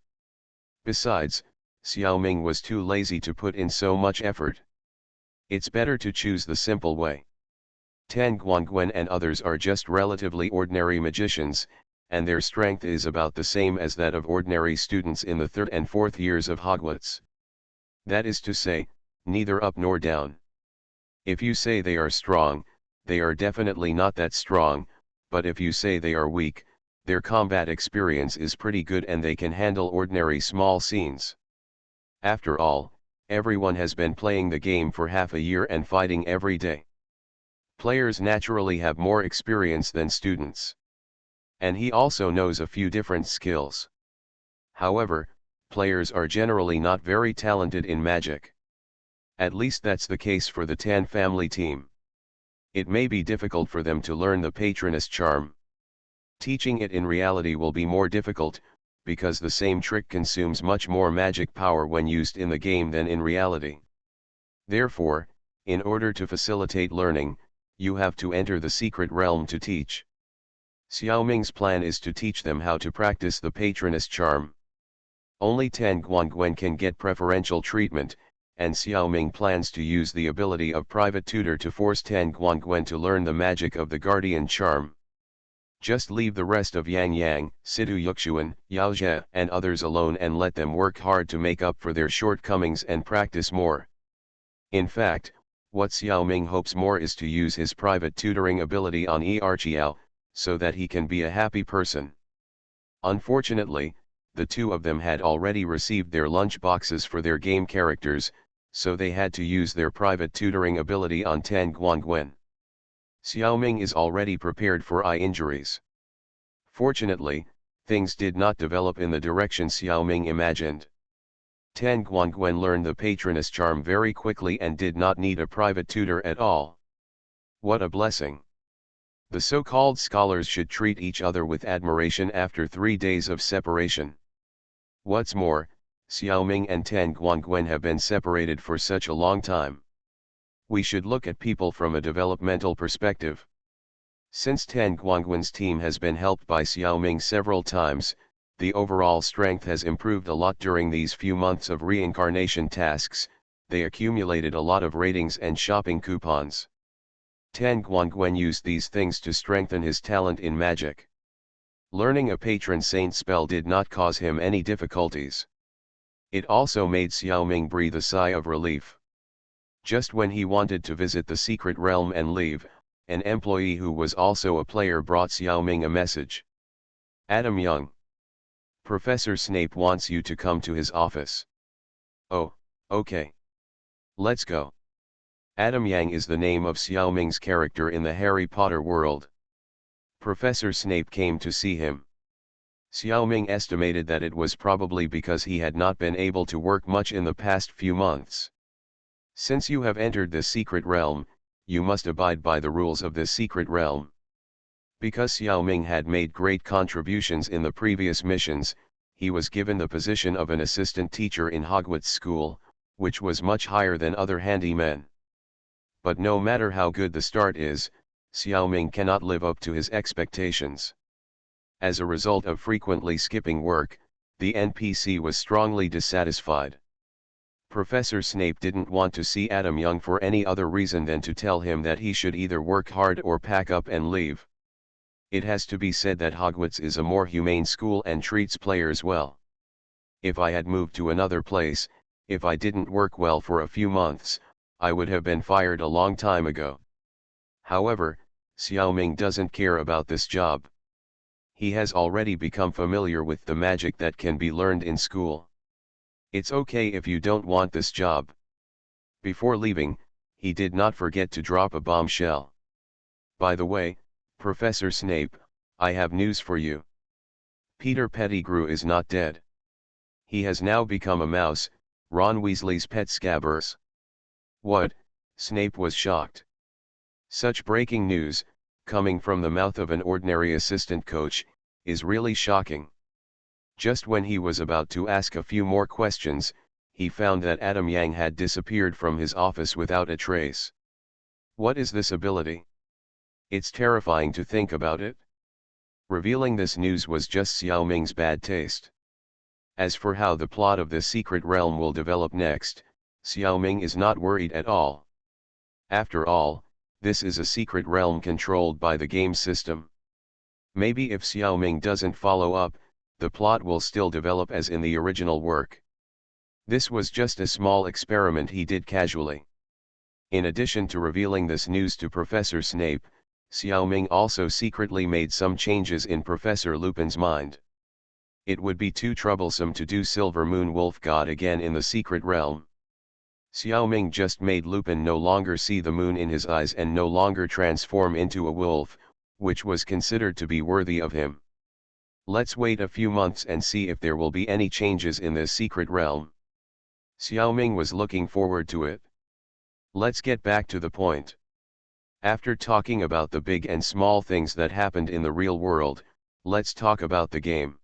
Besides, Xiaoming was too lazy to put in so much effort. It's better to choose the simple way. Tan Guangwen and others are just relatively ordinary magicians, and their strength is about the same as that of ordinary students in the 3rd and 4th years of Hogwarts. That is to say, neither up nor down. If you say they are strong, they are definitely not that strong, but if you say they are weak, their combat experience is pretty good and they can handle ordinary small scenes. After all, everyone has been playing the game for half a year and fighting every day. Players naturally have more experience than students. And he also knows a few different skills. However, players are generally not very talented in magic. At least that's the case for the Tan family team. It may be difficult for them to learn the Patronus charm. Teaching it in reality will be more difficult, because the same trick consumes much more magic power when used in the game than in reality. Therefore, in order to facilitate learning, you have to enter the secret realm to teach. Xiaoming's plan is to teach them how to practice the Patronus charm. Only Tan Guangwen can get preferential treatment, and Xiaoming plans to use the ability of private tutor to force Tan Guangwen to learn the magic of the guardian charm. Just leave the rest of Yang Yang, Sidu Yuxuan, Yao Jie, and others alone and let them work hard to make up for their shortcomings and practice more. In fact, what Xiaoming hopes more is to use his private tutoring ability on Erqiao, so that he can be a happy person. Unfortunately, the two of them had already received their lunch boxes for their game characters, so they had to use their private tutoring ability on Tan Guangwen. Xiaoming is already prepared for eye injuries. Fortunately, things did not develop in the direction Xiaoming imagined. Tan Guangwen learned the Patronus charm very quickly and did not need a private tutor at all. What a blessing! The so-called scholars should treat each other with admiration after 3 days of separation. What's more, Xiaoming and Tan Guangwen have been separated for such a long time. We should look at people from a developmental perspective. Since Tan Guangwen's team has been helped by Xiaoming several times, the overall strength has improved a lot during these few months of reincarnation tasks. They accumulated a lot of ratings and shopping coupons. Tan Guangwen used these things to strengthen his talent in magic. Learning a patron saint spell did not cause him any difficulties. It also made Xiaoming breathe a sigh of relief. Just when he wanted to visit the secret realm and leave, an employee who was also a player brought Xiaoming a message. Adam Young. Professor Snape wants you to come to his office. Oh, okay. Let's go. Adam Yang is the name of Xiaoming's character in the Harry Potter world. Professor Snape came to see him. Xiaoming estimated that it was probably because he had not been able to work much in the past few months. Since you have entered this secret realm, you must abide by the rules of this secret realm. Because Xiaoming had made great contributions in the previous missions, he was given the position of an assistant teacher in Hogwarts School, which was much higher than other handymen. But no matter how good the start is, Xiaoming cannot live up to his expectations. As a result of frequently skipping work, the NPC was strongly dissatisfied. Professor Snape didn't want to see Adam Young for any other reason than to tell him that he should either work hard or pack up and leave. It has to be said that Hogwarts is a more humane school and treats players well. If I had moved to another place, if I didn't work well for a few months, I would have been fired a long time ago. However, Xiaoming doesn't care about this job. He has already become familiar with the magic that can be learned in school. It's okay if you don't want this job. Before leaving, he did not forget to drop a bombshell. By the way, Professor Snape, I have news for you. Peter Pettigrew is not dead. He has now become a mouse, Ron Weasley's pet Scabbers. What? Snape was shocked. Such breaking news, coming from the mouth of an ordinary assistant coach, is really shocking. Just when he was about to ask a few more questions, he found that Adam Yang had disappeared from his office without a trace. What is this ability? It's terrifying to think about it. Revealing this news was just Xiaoming's bad taste. As for how the plot of this secret realm will develop next, Xiaoming is not worried at all. After all, this is a secret realm controlled by the game system. Maybe if Xiaoming doesn't follow up, the plot will still develop as in the original work. This was just a small experiment he did casually. In addition to revealing this news to Professor Snape, Xiaoming also secretly made some changes in Professor Lupin's mind. It would be too troublesome to do Silver Moon Wolf God again in the secret realm. Xiaoming just made Lupin no longer see the moon in his eyes and no longer transform into a wolf, which was considered to be worthy of him. Let's wait a few months and see if there will be any changes in this secret realm. Xiaoming was looking forward to it. Let's get back to the point. After talking about the big and small things that happened in the real world, let's talk about the game.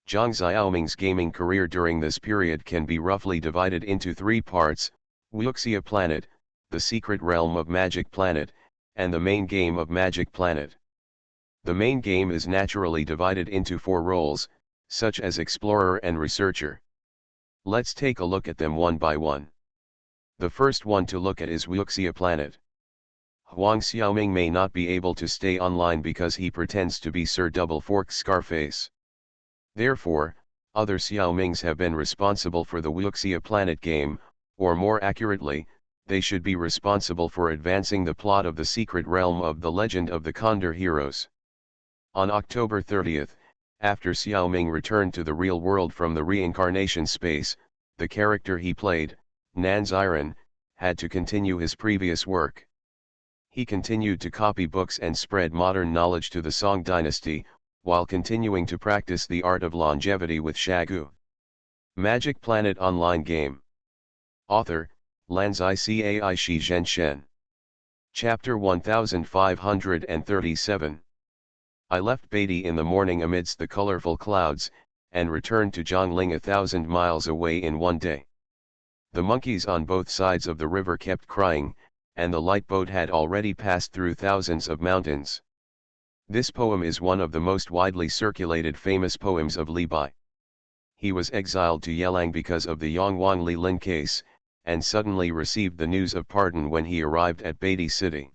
Zhang Xiaoming's gaming career during this period can be roughly divided into three parts: Wuxia Planet, the secret realm of Magic Planet, and the main game of Magic Planet. The main game is naturally divided into four roles, such as Explorer and Researcher. Let's take a look at them one by one. The first one to look at is Wuxia Planet. Huang Xiaoming may not be able to stay online because he pretends to be Sir Double Fork Scarface. Therefore, other Xiaomings have been responsible for the Wuxia Planet game, or more accurately, they should be responsible for advancing the plot of the secret realm of the Legend of the Condor Heroes. On October 30th, after Xiaoming returned to the real world from the reincarnation space, the character he played, Nan Ziren, had to continue his previous work. He continued to copy books and spread modern knowledge to the Song dynasty, while continuing to practice the art of longevity with Shagu. Magic Planet Online Game. Author, Lanzai Cai Shi Zhenshen. Chapter 1537. I left Beatty in the morning amidst the colorful clouds, and returned to Zhongling 1,000 miles away in one day. The monkeys on both sides of the river kept crying, and the light boat had already passed through thousands of mountains. This poem is one of the most widely circulated famous poems of Li Bai. He was exiled to Yelang because of the Yongwang Li Lin case, and suddenly received the news of pardon when he arrived at Beatty City.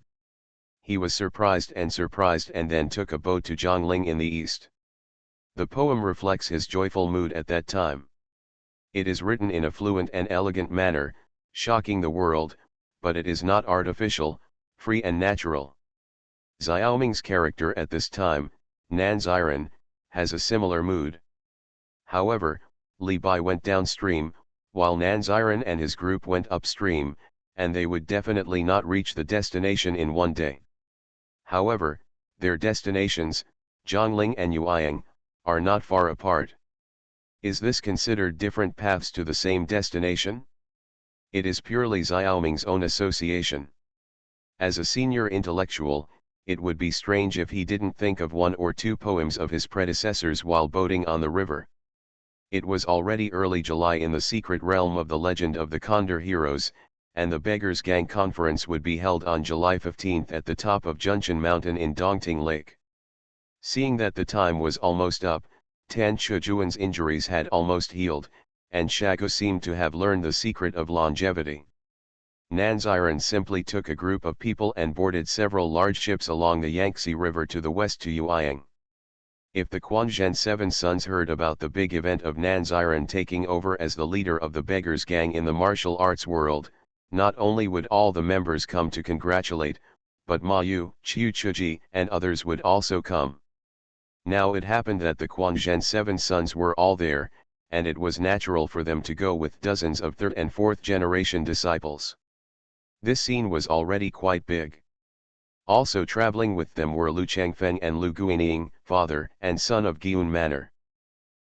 He was surprised and then took a boat to Zhongling in the east. The poem reflects his joyful mood at that time. It is written in a fluent and elegant manner, shocking the world, but it is not artificial, free and natural. Xiaoming's character at this time, Nan Ziren, has a similar mood. However, Li Bai went downstream, while Nan Ziren and his group went upstream, and they would definitely not reach the destination in one day. However, their destinations, Zhongling and Yueyang, are not far apart. Is this considered different paths to the same destination? It is purely Xiaoming's own association. As a senior intellectual, it would be strange if he didn't think of one or two poems of his predecessors while boating on the river. It was already early July in the secret realm of the Legend of the Condor Heroes, and the Beggars Gang Conference would be held on July 15 at the top of Junshan Mountain in Dongting Lake. Seeing that the time was almost up, Tan Chujuan's injuries had almost healed, and Shagu seemed to have learned the secret of longevity. Nan Ziren simply took a group of people and boarded several large ships along the Yangtze River to the west to Yueyang. If the Quanzhen Seven Sons heard about the big event of Nan Ziren taking over as the leader of the Beggars Gang in the martial arts world, not only would all the members come to congratulate, but Ma Yu, Qiu Chuji, and others would also come. Now it happened that the Quanzhen Seven Sons were all there, and it was natural for them to go with dozens of third and fourth generation disciples. This scene was already quite big. Also traveling with them were Lu Changfeng and Lu Guining, father and son of Giun Manor.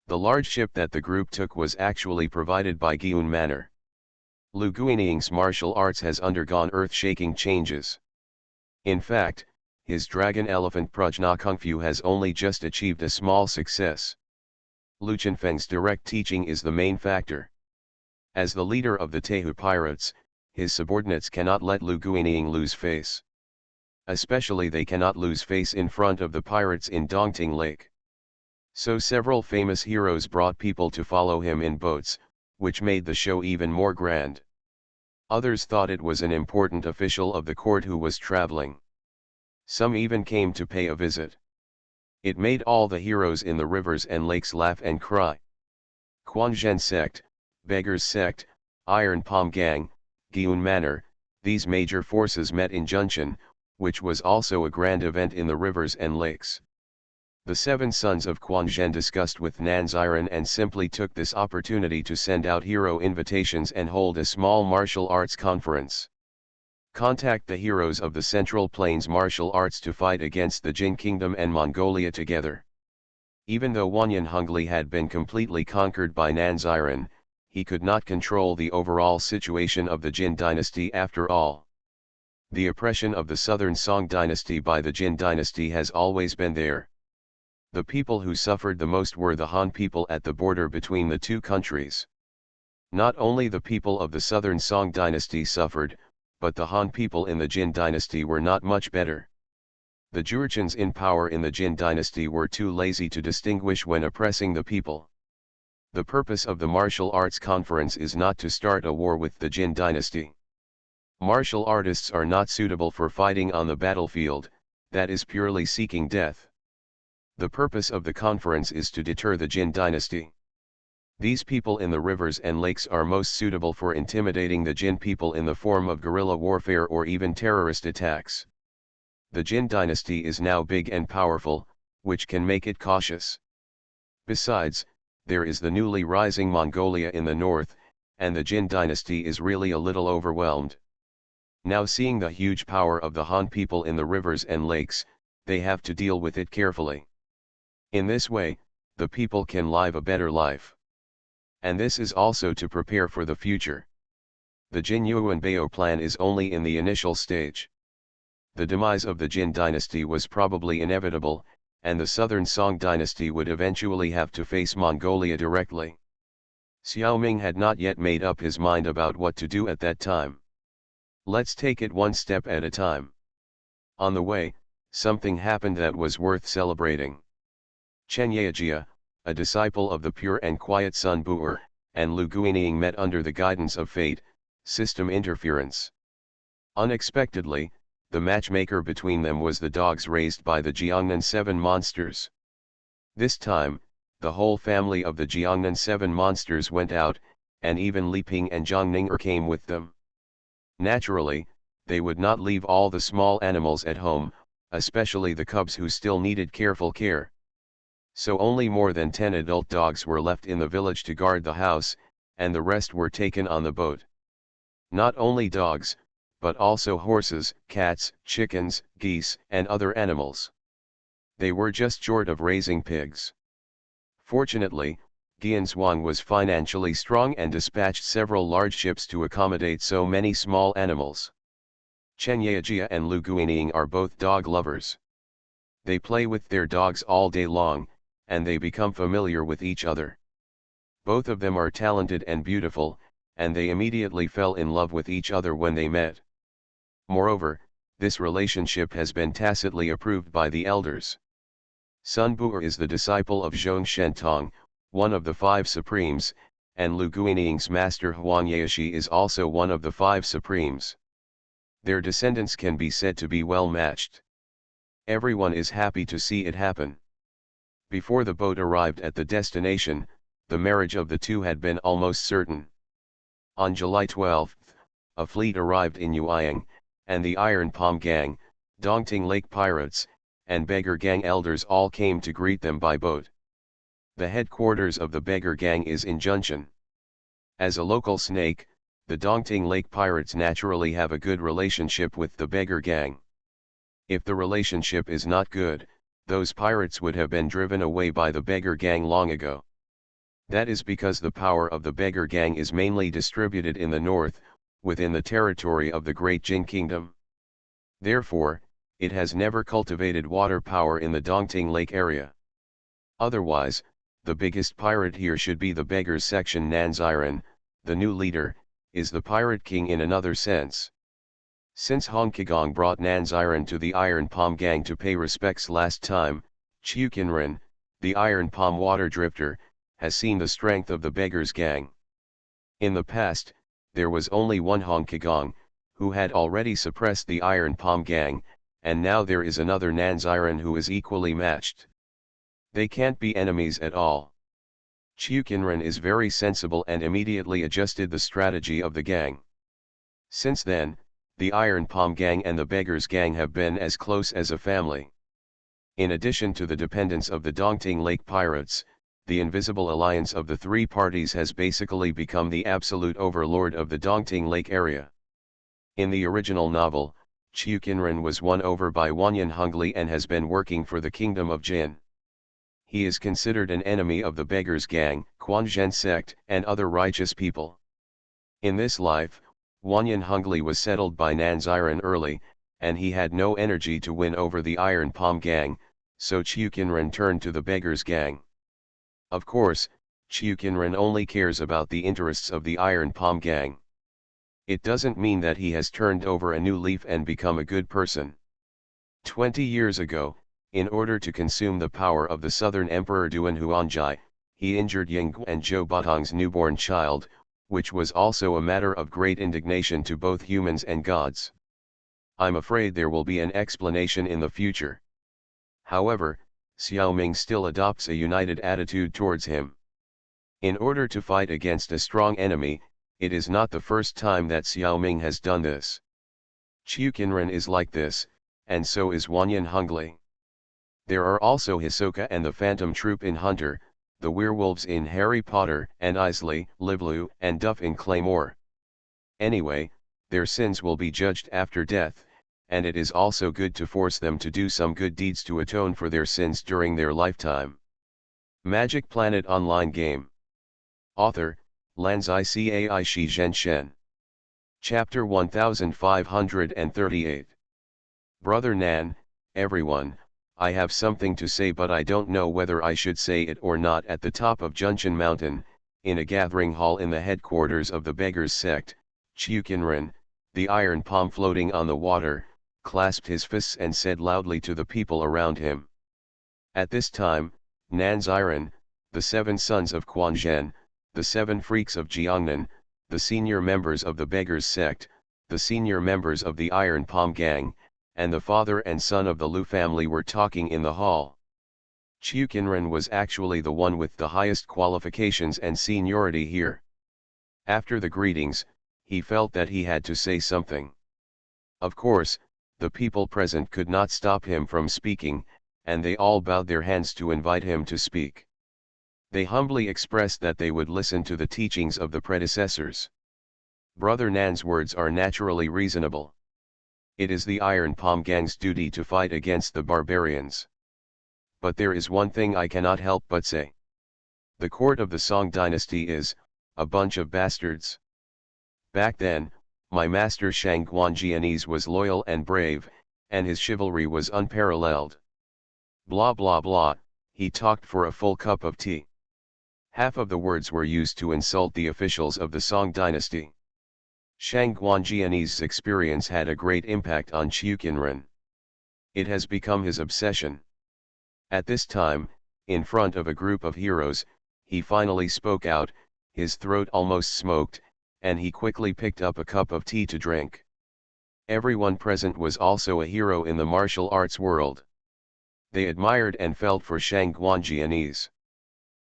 The large ship that the group took was actually provided by Giun Manor. Lu Guining's martial arts has undergone earth-shaking changes. In fact, his dragon elephant Prajna Kung Fu has only just achieved a small success. Lu Changfeng's direct teaching is the main factor. As the leader of the Tehu pirates, his subordinates cannot let Lu Guining lose face. Especially they cannot lose face in front of the pirates in Dongting Lake. So several famous heroes brought people to follow him in boats, which made the show even more grand. Others thought it was an important official of the court who was traveling. Some even came to pay a visit. It made all the heroes in the rivers and lakes laugh and cry. Quanzhen sect, Beggars sect, Iron Palm Gang, Giun Manor, these major forces met in Junshan, which was also a grand event in the rivers and lakes. The seven sons of Quan Zhen discussed with Nan Ziren and simply took this opportunity to send out hero invitations and hold a small martial arts conference. Contact the heroes of the Central Plains martial arts to fight against the Jin Kingdom and Mongolia together. Even though Wanyan Hongli had been completely conquered by Nan Ziren, he could not control the overall situation of the Jin dynasty after all. The oppression of the southern Song dynasty by the Jin dynasty has always been there. The people who suffered the most were the Han people at the border between the two countries. Not only the people of the southern Song dynasty suffered, but the Han people in the Jin dynasty were not much better. The Jurchens in power in the Jin dynasty were too lazy to distinguish when oppressing the people. The purpose of the martial arts conference is not to start a war with the Jin dynasty. Martial artists are not suitable for fighting on the battlefield, that is purely seeking death. The purpose of the conference is to deter the Jin dynasty. These people in the rivers and lakes are most suitable for intimidating the Jin people in the form of guerrilla warfare or even terrorist attacks. The Jin dynasty is now big and powerful, which can make it cautious. Besides, there is the newly rising Mongolia in the north, and the Jin dynasty is really a little overwhelmed. Now seeing the huge power of the Han people in the rivers and lakes, they have to deal with it carefully. In this way, the people can live a better life. And this is also to prepare for the future. The Jin Yuanbao plan is only in the initial stage. The demise of the Jin dynasty was probably inevitable, and the southern Song dynasty would eventually have to face Mongolia directly. Xiaoming had not yet made up his mind about what to do at that time. Let's take it one step at a time. On the way, something happened that was worth celebrating. Chen Yaojia, a disciple of the pure and quiet Sun Bu'er, and Lu Guining met under the guidance of fate, system interference. Unexpectedly, the matchmaker between them was the dogs raised by the Jiangnan Seven Monsters. This time, the whole family of the Jiangnan Seven Monsters went out, and even Li Ping and Zhang Ninger came with them. Naturally, they would not leave all the small animals at home, especially the cubs who still needed careful care. So only more than 10 adult dogs were left in the village to guard the house, and the rest were taken on the boat. Not only dogs, but also horses, cats, chickens, geese, and other animals. They were just short of raising pigs. Fortunately, Gianzhuang was financially strong and dispatched several large ships to accommodate so many small animals. Chen Yaojia and Lu Guining are both dog lovers. They play with their dogs all day long, and they become familiar with each other. Both of them are talented and beautiful, and they immediately fell in love with each other when they met. Moreover, this relationship has been tacitly approved by the elders. Sun Bu'er is the disciple of Zhong Shentong, one of the 5 supremes, and Lu Guining's master Huang Yaoshi is also one of the 5 supremes. Their descendants can be said to be well matched. Everyone is happy to see it happen. Before the boat arrived at the destination, the marriage of the two had been almost certain. On July 12, a fleet arrived in Yueyang, and the Iron Palm Gang, Dongting Lake Pirates, and Beggar Gang elders all came to greet them by boat. The headquarters of the Beggar Gang is in Junshan. As a local snake, the Dongting Lake Pirates naturally have a good relationship with the Beggar Gang. If the relationship is not good, those pirates would have been driven away by the Beggar Gang long ago. That is because the power of the Beggar Gang is mainly distributed in the north, within the territory of the Great Jin Kingdom. Therefore, it has never cultivated water power in the Dongting Lake area. Otherwise, the biggest pirate here should be the Beggars section. Nan Ziren, the new leader, is the pirate king in another sense. Since Hong Kigong brought Nan Ziren to the Iron Palm Gang to pay respects last time, Chiu Qinren, the Iron Palm water drifter, has seen the strength of the Beggars Gang. In the past, there was only one Hong Kigong, who had already suppressed the Iron Palm Gang, and now there is another Nan Ziren who is equally matched. They can't be enemies at all. Chiu Qinren is very sensible and immediately adjusted the strategy of the gang. Since then, the Iron Palm Gang and the Beggars Gang have been as close as a family. In addition to the dependence of the Dongting Lake pirates, the invisible alliance of the three parties has basically become the absolute overlord of the Dongting Lake area. In the original novel, Chiu Qinren was won over by Wanyan Hongli and has been working for the kingdom of Jin. He is considered an enemy of the Beggars Gang, Quanzhen sect, and other righteous people. In this life, Wanyan Hongli was settled by Nan Ziren early, and he had no energy to win over the Iron Palm Gang, so Chiu Qinren turned to the Beggars Gang. Of course, Chiu Qinren only cares about the interests of the Iron Palm Gang. It doesn't mean that he has turned over a new leaf and become a good person. 20 years ago, in order to consume the power of the southern emperor Duan Huanjai, he injured Ying and Zhou Batong's newborn child, which was also a matter of great indignation to both humans and gods. I'm afraid there will be an explanation in the future. However, Xiaoming still adopts a united attitude towards him. In order to fight against a strong enemy, it is not the first time that Xiaoming has done this. Chiu Qinren is like this, and so is Wanyan Hongli. There are also Hisoka and the Phantom Troop in Hunter, the werewolves in Harry Potter, and Isley, Livelu, and Duff in Claymore. Anyway, their sins will be judged after death, and it is also good to force them to do some good deeds to atone for their sins during their lifetime. Magic Planet Online Game. Author, Lanzai Cai Shi Zhenshen. Chapter 1538. Brother Nan, everyone, I have something to say, but I don't know whether I should say it or not. At the top of Junshan Mountain, in a gathering hall in the headquarters of the Beggars sect, Chiu Qinren, the iron palm floating on the water, clasped his fists and said loudly to the people around him. At this time, Nan Ziren, the 7 sons of Quanzhen, the 7 freaks of Jiangnan, the senior members of the Beggars sect, the senior members of the Iron Palm Gang, and the father and son of the Lu family were talking in the hall. Chiu Qinren was actually the one with the highest qualifications and seniority here. After the greetings, he felt that he had to say something. Of course, the people present could not stop him from speaking, and they all bowed their hands to invite him to speak. They humbly expressed that they would listen to the teachings of the predecessors. Brother Nan's words are naturally reasonable. It is the Iron Palm Gang's duty to fight against the barbarians. But there is one thing I cannot help but say. The court of the Song dynasty is a bunch of bastards. Back then, my master Shang Guanjianese was loyal and brave, and his chivalry was unparalleled. Blah blah blah, he talked for a full cup of tea. Half of the words were used to insult the officials of the Song dynasty. Shang Guanjianese's experience had a great impact on Chiu Qinren. It has become his obsession. At this time, in front of a group of heroes, he finally spoke out, his throat almost smoked, and he quickly picked up a cup of tea to drink. Everyone present was also a hero in the martial arts world. They admired and felt for Shang Guanjianese.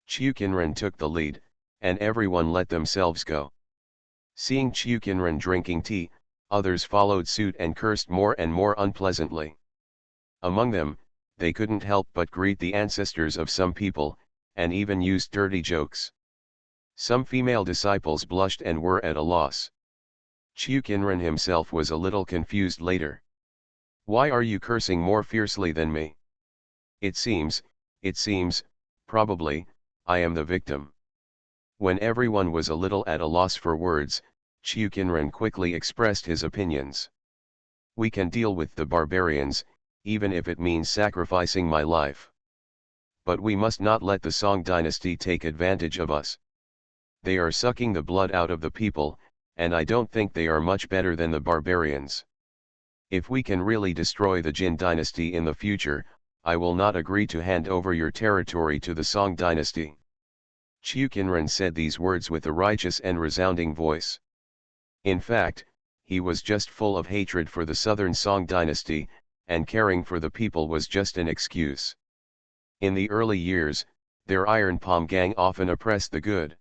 Chiu Qinren took the lead, and everyone let themselves go. Seeing Chiu Qinren drinking tea, others followed suit and cursed more and more unpleasantly. Among them, they couldn't help but greet the ancestors of some people, and even used dirty jokes. Some female disciples blushed and were at a loss. Chiu Qinren himself was a little confused later. Why are you cursing more fiercely than me? It seems, probably, I am the victim. When everyone was a little at a loss for words, Chiu Qinren quickly expressed his opinions. We can deal with the barbarians, even if it means sacrificing my life. But we must not let the Song dynasty take advantage of us. They are sucking the blood out of the people, and I don't think they are much better than the barbarians. If we can really destroy the Jin dynasty in the future, I will not agree to hand over your territory to the Song dynasty. Chiu Qinren said these words with a righteous and resounding voice. In fact, he was just full of hatred for the southern Song dynasty, and caring for the people was just an excuse. In the early years, their Iron Palm Gang often oppressed the good.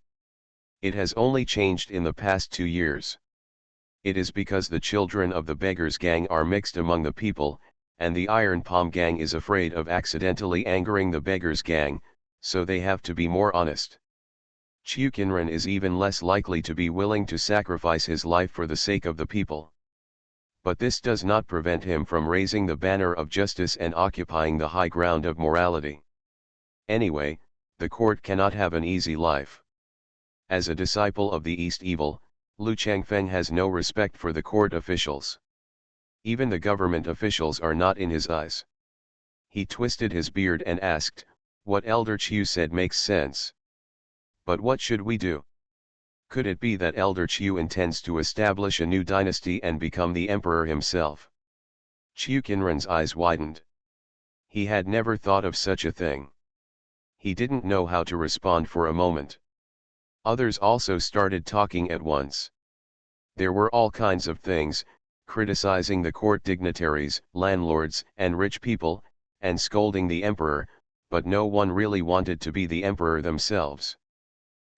It has only changed in the past 2 years. It is because the children of the Beggars Gang are mixed among the people, and the Iron Palm gang is afraid of accidentally angering the Beggars gang, so they have to be more honest. Chukinran is even less likely to be willing to sacrifice his life for the sake of the people. But this does not prevent him from raising the banner of justice and occupying the high ground of morality. Anyway, the court cannot have an easy life. As a disciple of the East Evil, Lu Changfeng has no respect for the court officials. Even the government officials are not in his eyes. He twisted his beard and asked, "What Elder Chu said makes sense. But what should we do? Could it be that Elder Chu intends to establish a new dynasty and become the emperor himself?" Chu Qinren's eyes widened. He had never thought of such a thing. He didn't know how to respond for a moment. Others also started talking at once. There were all kinds of things, criticizing the court dignitaries, landlords, and rich people, and scolding the emperor, but no one really wanted to be the emperor themselves.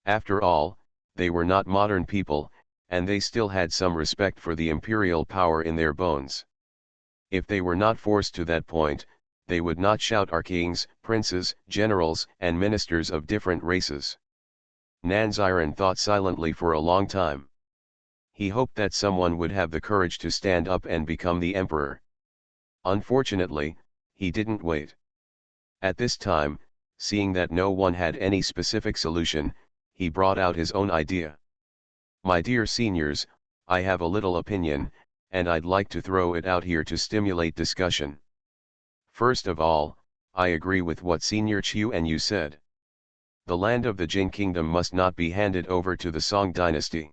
After all, they were not modern people, and they still had some respect for the imperial power in their bones. If they were not forced to that point, they would not shout our kings, princes, generals, and ministers of different races. Nanziran thought silently for a long time. He hoped that someone would have the courage to stand up and become the emperor. Unfortunately, he didn't wait. At this time, seeing that no one had any specific solution, he brought out his own idea. "My dear seniors, I have a little opinion, and I'd like to throw it out here to stimulate discussion. First of all, I agree with what Senior Chu and you said. The land of the Jin kingdom must not be handed over to the Song dynasty.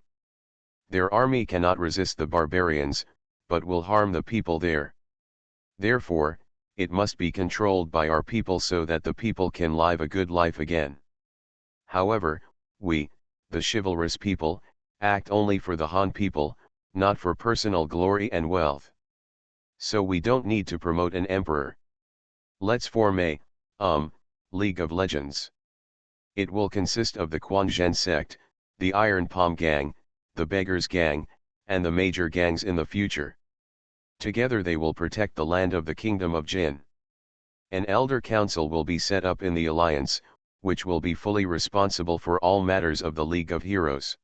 Their army cannot resist the barbarians, but will harm the people there. Therefore, it must be controlled by our people so that the people can live a good life again. However, we, the chivalrous people, act only for the Han people, not for personal glory and wealth. So we don't need to promote an emperor. Let's form a, League of Legends. It will consist of the Quanzhen sect, the Iron Palm gang, the Beggars gang, and the major gangs in the future. Together they will protect the land of the Kingdom of Jin. An elder council will be set up in the alliance, which will be fully responsible for all matters of the League of Heroes.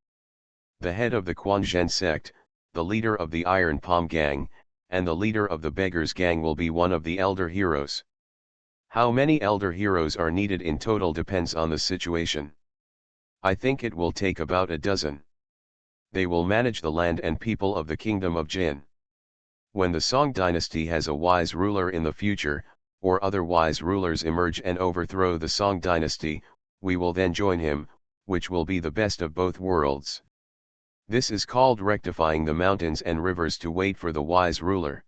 The head of the Quanzhen sect, the leader of the Iron Palm gang, and the leader of the Beggars gang will be one of the elder heroes. How many elder heroes are needed in total depends on the situation. I think it will take about a dozen. They will manage the land and people of the Kingdom of Jin. When the Song dynasty has a wise ruler in the future, or other wise rulers emerge and overthrow the Song dynasty, we will then join him, which will be the best of both worlds. This is called rectifying the mountains and rivers to wait for the wise ruler.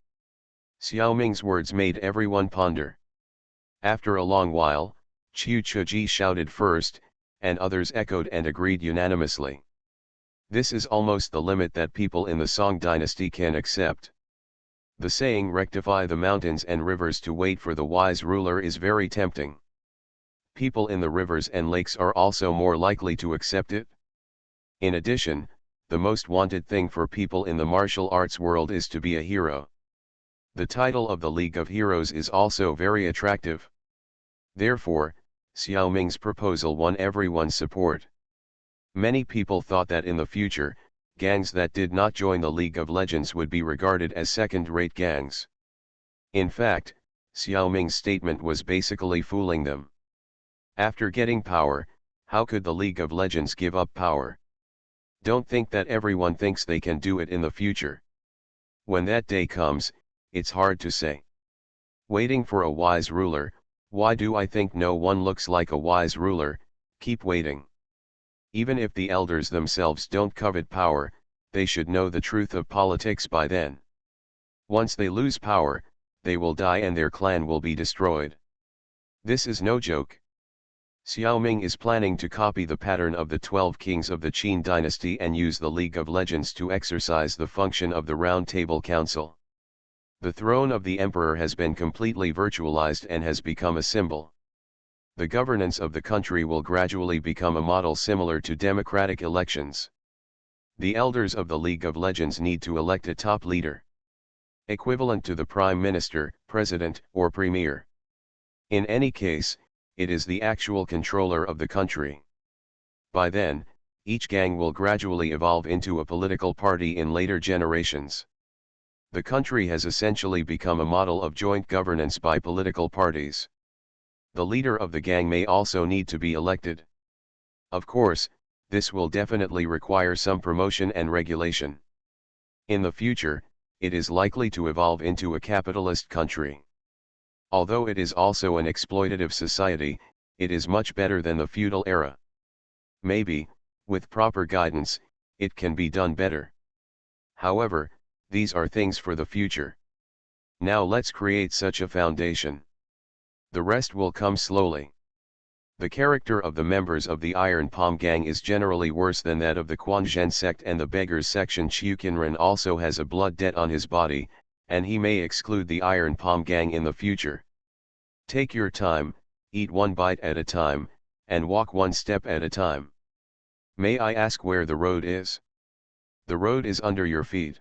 Xiaoming's words made everyone ponder. After a long while, Chu Chuji shouted first, and others echoed and agreed unanimously. This is almost the limit that people in the Song dynasty can accept. The saying "rectify the mountains and rivers to wait for the wise ruler" is very tempting. People in the rivers and lakes are also more likely to accept it. In addition, the most wanted thing for people in the martial arts world is to be a hero. The title of the League of Heroes is also very attractive. Therefore, Xiaoming's proposal won everyone's support. Many people thought that in the future, gangs that did not join the League of Legends would be regarded as second-rate gangs. In fact, Xiaoming's statement was basically fooling them. After getting power, how could the League of Legends give up power? Don't think that everyone thinks they can do it in the future. When that day comes, it's hard to say. Waiting for a wise ruler, why do I think no one looks like a wise ruler? Keep waiting. Even if the elders themselves don't covet power, they should know the truth of politics by then. Once they lose power, they will die and their clan will be destroyed. This is no joke. Xiaoming is planning to copy the pattern of the 12 kings of the Qin dynasty and use the League of Legends to exercise the function of the Round Table Council. The throne of the emperor has been completely virtualized and has become a symbol. The governance of the country will gradually become a model similar to democratic elections. The elders of the League of Legends need to elect a top leader. Equivalent to the Prime Minister, president, or premier. In any case, it is the actual controller of the country. By then, each gang will gradually evolve into a political party in later generations. The country has essentially become a model of joint governance by political parties. The leader of the gang may also need to be elected. Of course, this will definitely require some promotion and regulation. In the future, it is likely to evolve into a capitalist country. Although it is also an exploitative society, it is much better than the feudal era. Maybe, with proper guidance, it can be done better. However, these are things for the future. Now let's create such a foundation. The rest will come slowly. The character of the members of the Iron Palm Gang is generally worse than that of the Quanzhen sect, and the beggars section Qiuqianren also has a blood debt on his body, and he may exclude the Iron Palm Gang in the future. Take your time, eat one bite at a time, and walk one step at a time. May I ask where the road is? The road is under your feet.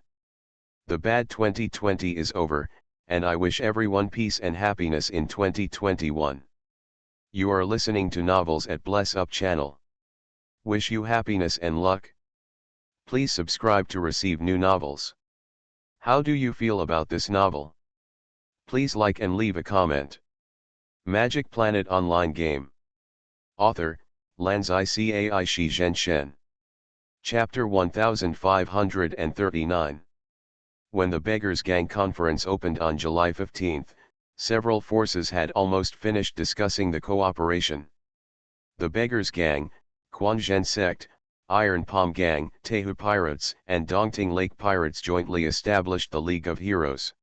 The bad 2020 is over, and I wish everyone peace and happiness in 2021. You are listening to Novels at Bless Up channel. Wish you happiness and luck. Please subscribe to receive new novels. How do you feel about this novel? Please like and leave a comment. Magic Planet Online Game. Author, Lanzai Cai Shi Zhen Shen. Chapter 1539. When the Beggars Gang Conference opened on July 15, several forces had almost finished discussing the cooperation. The Beggars Gang, Quanzhen Sect, Iron Palm Gang, Tehu Pirates, and Dongting Lake Pirates jointly established the League of Heroes.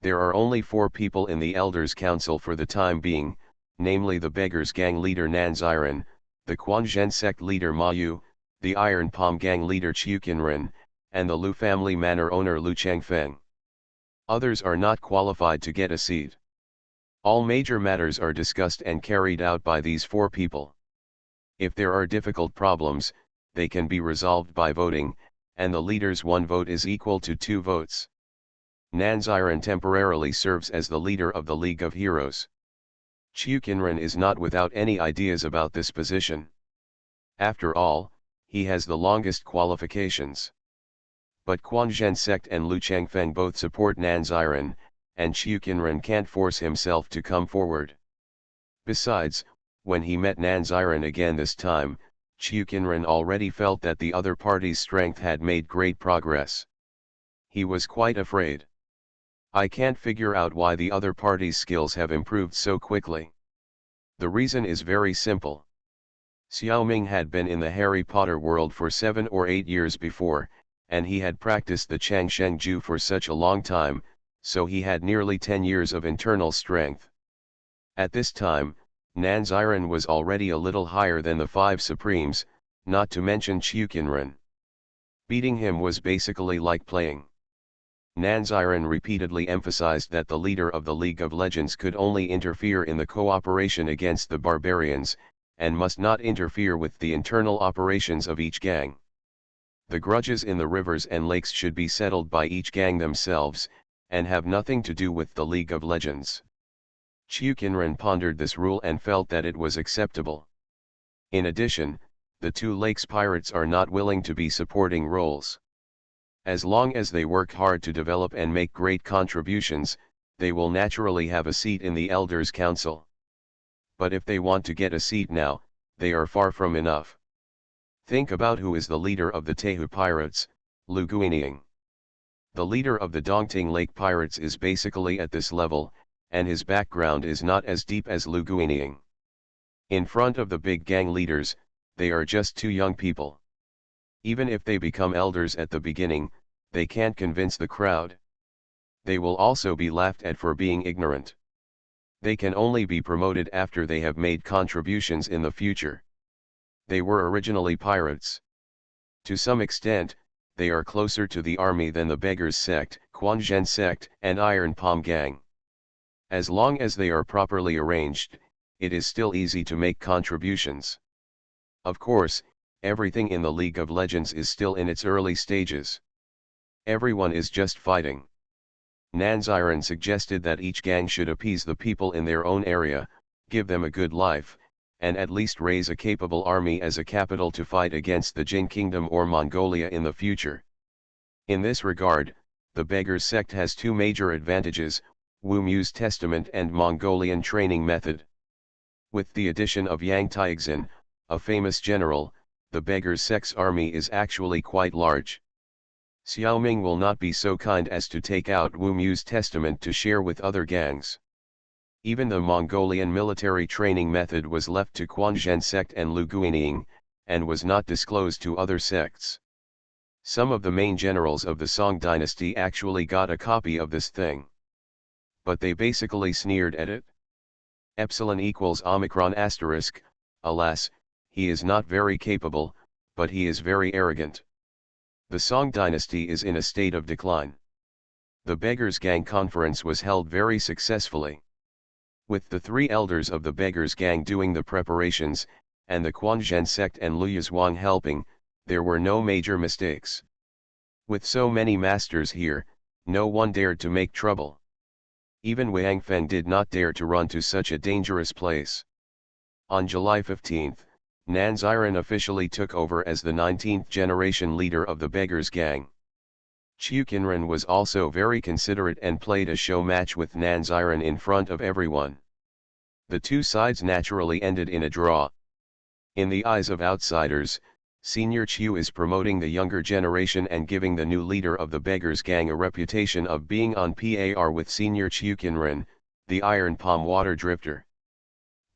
There are only 4 people in the Elders' Council for the time being, namely the Beggars Gang leader Nanziren, the Quanzhen Sect leader Ma Yu, the Iron Palm Gang leader Qiuqianren, and the Lu family manor owner Lu Changfeng. Others are not qualified to get a seat. All major matters are discussed and carried out by these 4 people. If there are difficult problems, they can be resolved by voting, and the leader's 1 vote is equal to 2 votes. Nanziren temporarily serves as the leader of the League of Heroes. Qiuqianren is not without any ideas about this position. After all, he has the longest qualifications. But Quanzhen Sect and Lu Changfeng both support Nanziren, and Qiuqianren can't force himself to come forward. Besides, when he met Nanziren again this time, Qiuqianren already felt that the other party's strength had made great progress. He was quite afraid. I can't figure out why the other party's skills have improved so quickly. The reason is very simple. Xiaoming had been in the Harry Potter world for 7 or 8 years before, and he had practiced the Changsheng Ju for such a long time, so he had nearly 10 years of internal strength. At this time, Nanziren was already a little higher than the 5 Supremes, not to mention Qiuqianren. Beating him was basically like playing. Nanziren repeatedly emphasized that the leader of the League of Legends could only interfere in the cooperation against the barbarians, and must not interfere with the internal operations of each gang. The grudges in the rivers and lakes should be settled by each gang themselves, and have nothing to do with the League of Legends. Qiuqianren pondered this rule and felt that it was acceptable. In addition, the 2 Lakes Pirates are not willing to be supporting roles. As long as they work hard to develop and make great contributions, they will naturally have a seat in the Elders' Council. But if they want to get a seat now, they are far from enough. Think about who is the leader of the Tehu Pirates, Lu Guiniang. The leader of the Dongting Lake Pirates is basically at this level, and his background is not as deep as Lu Guiniang. In front of the big gang leaders, they are just 2 young people. Even if they become elders at the beginning, they can't convince the crowd. They will also be laughed at for being ignorant. They can only be promoted after they have made contributions in the future. They were originally pirates. To some extent, they are closer to the army than the Beggars Sect, Quanzhen Sect, and Iron Palm Gang. As long as they are properly arranged, it is still easy to make contributions. Of course, everything in the League of Legends is still in its early stages. Everyone is just fighting. Nanziran suggested that each gang should appease the people in their own area, give them a good life, and at least raise a capable army as a capital to fight against the Jin Kingdom or Mongolia in the future. In this regard, the Beggars sect has two major advantages: Wu Mu's testament and Mongolian training method. With the addition of Yang Taixin, a famous general, the Beggars sect's army is actually quite large. Xiaoming will not be so kind as to take out Wu Mu's testament to share with other gangs. Even the Mongolian military training method was left to Quanzhen sect and Luguining, and was not disclosed to other sects. Some of the main generals of the Song dynasty actually got a copy of this thing. But they basically sneered at it. Epsilon equals Omicron asterisk, alas, he is not very capable, but he is very arrogant. The Song dynasty is in a state of decline. The Beggars Gang conference was held very successfully. With the three elders of the Beggars Gang doing the preparations, and the Quanzhen sect and Liu Zhuang helping, there were no major mistakes. With so many masters here, no one dared to make trouble. Even Wang Fen did not dare to run to such a dangerous place. On July 15, Nanziran officially took over as the 19th generation leader of the Beggars Gang. Qiu Qinren was also very considerate and played a show match with Nanziran in front of everyone. The two sides naturally ended in a draw. In the eyes of outsiders, Senior Qiu is promoting the younger generation and giving the new leader of the Beggars Gang a reputation of being on par with Senior Qiu Qinren, the Iron Palm Water Drifter.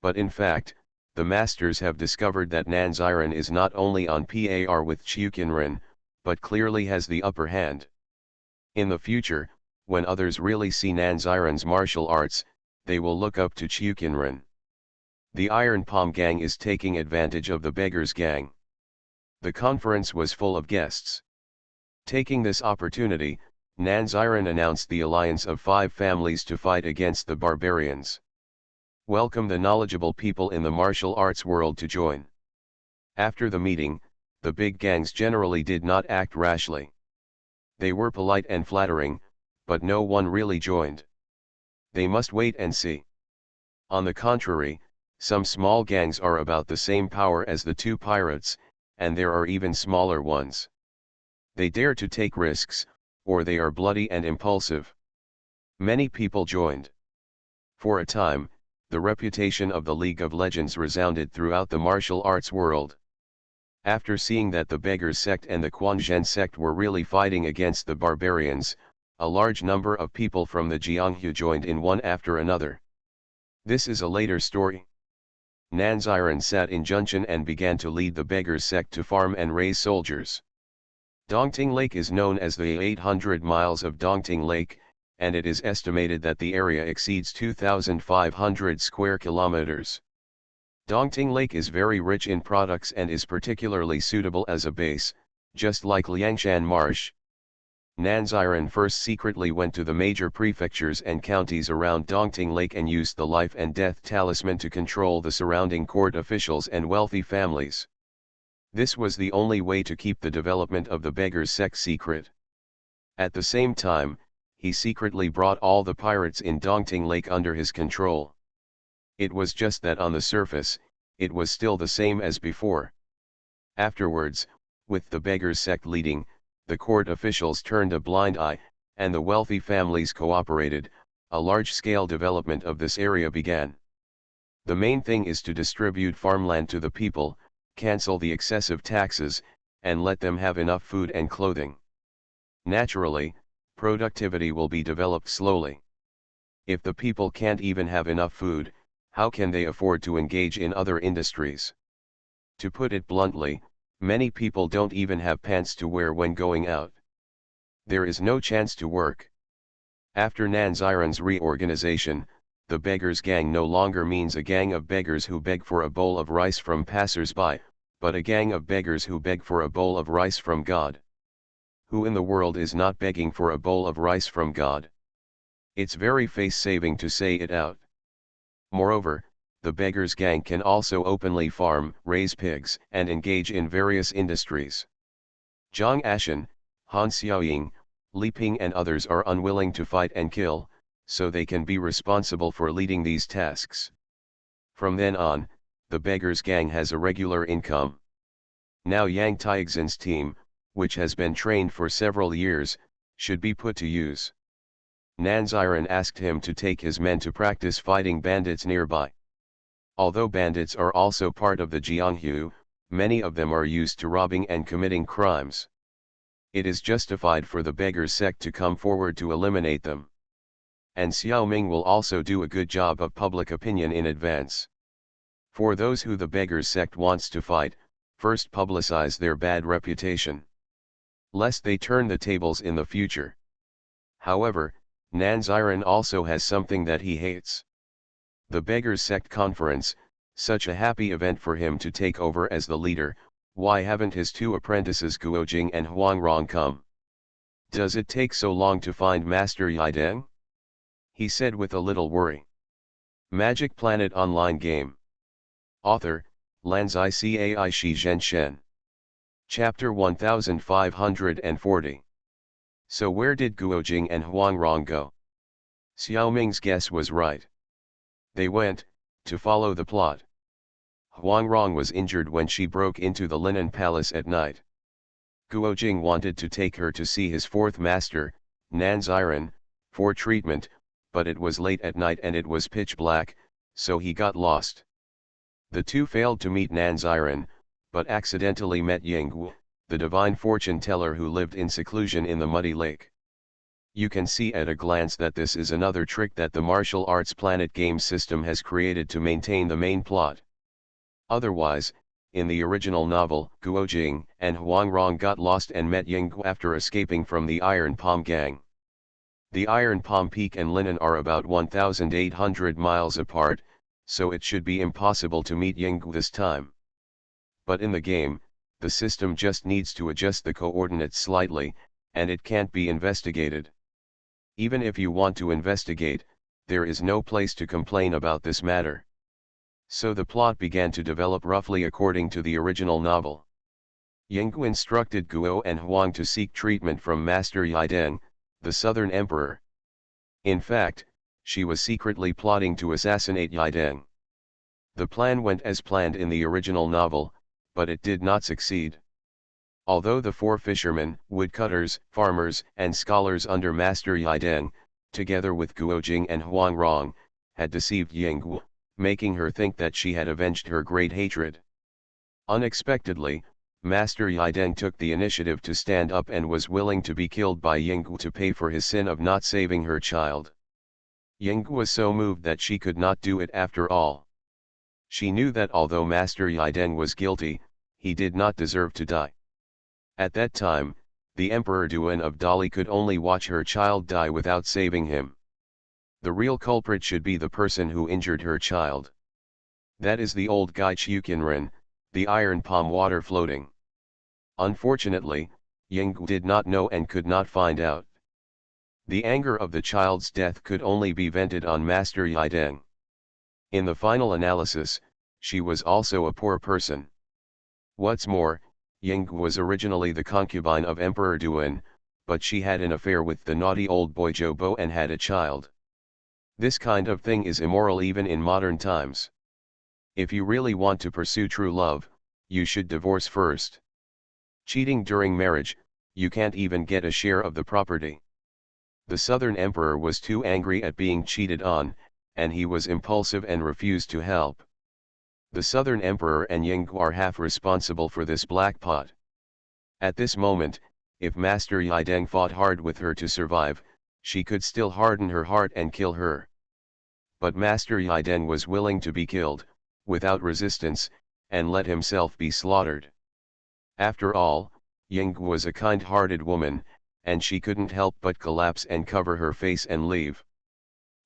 But in fact, the masters have discovered that Nanziran is not only on par with Qiu Qinren, but clearly has the upper hand. In the future, when others really see Nanziran's martial arts, they will look up to Qiu Qinren. The Iron Palm Gang is taking advantage of the Beggars Gang. The conference was full of guests. Taking this opportunity, Nanziran announced the alliance of 5 families to fight against the barbarians. Welcome the knowledgeable people in the martial arts world to join. After the meeting, the big gangs generally did not act rashly. They were polite and flattering, but no one really joined. They must wait and see. On the contrary, some small gangs are about the same power as the 2 pirates, and there are even smaller ones. They dare to take risks, or they are bloody and impulsive. Many people joined. For a time, the reputation of the League of Legends resounded throughout the martial arts world. After seeing that the Beggars sect and the Quanzhen sect were really fighting against the barbarians, a large number of people from the Jianghu joined in one after another. This is a later story. Nanziran sat in Junchen and began to lead the Beggars sect to farm and raise soldiers. Dongting Lake is known as the 800 miles of Dongting Lake, and it is estimated that the area exceeds 2,500 square kilometers. Dongting Lake is very rich in products and is particularly suitable as a base, just like Liangshan Marsh. Nanziran first secretly went to the major prefectures and counties around Dongting Lake and used the life and death talisman to control the surrounding court officials and wealthy families. This was the only way to keep the development of the Beggars sect secret. At the same time, he secretly brought all the pirates in Dongting Lake under his control. It was just that on the surface, it was still the same as before. Afterwards, with the Beggars sect leading, the court officials turned a blind eye, and the wealthy families cooperated. A large-scale development of this area began. The main thing is to distribute farmland to the people, cancel the excessive taxes, and let them have enough food and clothing. Naturally, productivity will be developed slowly. If the people can't even have enough food, how can they afford to engage in other industries? To put it bluntly, many people don't even have pants to wear when going out. There is no chance to work. After Nanziran's reorganization, the Beggars Gang no longer means a gang of beggars who beg for a bowl of rice from passers-by, but a gang of beggars who beg for a bowl of rice from God. Who in the world is not begging for a bowl of rice from God? It's very face-saving to say it out. Moreover, the Beggars Gang can also openly farm, raise pigs, and engage in various industries. Zhang Ashan, Han Xiaoying, Li Ping and others are unwilling to fight and kill, so they can be responsible for leading these tasks. From then on, the beggars gang has a regular income. Now Yang Taixin's team, which has been trained for several years, should be put to use. Nanziran asked him to take his men to practice fighting bandits nearby. Although bandits are also part of the Jianghu, many of them are used to robbing and committing crimes. It is justified for the beggars sect to come forward to eliminate them. And Xiao Ming will also do a good job of public opinion in advance. For those who the beggars sect wants to fight, first publicize their bad reputation, lest they turn the tables in the future. However, Nanziran also has something that he hates. The beggars sect conference, such a happy event for him to take over as the leader. Why haven't his two apprentices Guojing and Huangrong come? Does it take so long to find Master Yideng? He said with a little worry. Magic Planet Online Game. Author, Lanzai Cai Shi Zhenshen. Chapter 1540. So where did Guojing and Huangrong go? Xiao Ming's guess was right. They went, to follow the plot. Huangrong was injured when she broke into the Linen Palace at night. Guojing wanted to take her to see his fourth master, Nanziran, for treatment, but it was late at night and it was pitch black, so he got lost. The two failed to meet Nanziran, but accidentally met Yinggu, the divine fortune teller who lived in seclusion in the muddy lake. You can see at a glance that this is another trick that the martial arts planet game system has created to maintain the main plot. Otherwise, in the original novel, Guojing and Huangrong got lost and met Yinggu after escaping from the Iron Palm gang. The Iron Palm Peak and Linen are about 1,800 miles apart, so it should be impossible to meet Yinggu this time. But in the game, the system just needs to adjust the coordinates slightly, and it can't be investigated. Even if you want to investigate, there is no place to complain about this matter. So the plot began to develop roughly according to the original novel. Yinggu instructed Guo and Huang to seek treatment from Master Yideng, the Southern Emperor. In fact, she was secretly plotting to assassinate Yideng. The plan went as planned in the original novel, but it did not succeed. Although the four fishermen, woodcutters, farmers, and scholars under Master Yideng, together with Guojing and Huangrong, had deceived Yinggu, making her think that she had avenged her great hatred. Unexpectedly, Master Yideng took the initiative to stand up and was willing to be killed by Yinggu to pay for his sin of not saving her child. Yinggu was so moved that she could not do it after all. She knew that although Master Yideng was guilty, he did not deserve to die. At that time, the Emperor Duan of Dali could only watch her child die without saving him. The real culprit should be the person who injured her child. That is the old Gai Chukinren, the iron palm water floating. Unfortunately, Yinggu did not know and could not find out. The anger of the child's death could only be vented on Master Yideng. In the final analysis, she was also a poor person. What's more, Yinggu was originally the concubine of Emperor Duan, but she had an affair with the naughty old boy Jobo and had a child. This kind of thing is immoral even in modern times. If you really want to pursue true love, you should divorce first. Cheating during marriage, you can't even get a share of the property. The Southern Emperor was too angry at being cheated on, and he was impulsive and refused to help. The Southern Emperor and Yinggu are half responsible for this black pot. At this moment, if Master Yideng fought hard with her to survive, she could still harden her heart and kill her. But Master Yideng was willing to be killed, without resistance, and let himself be slaughtered. After all, Yinggu was a kind-hearted woman, and she couldn't help but collapse and cover her face and leave.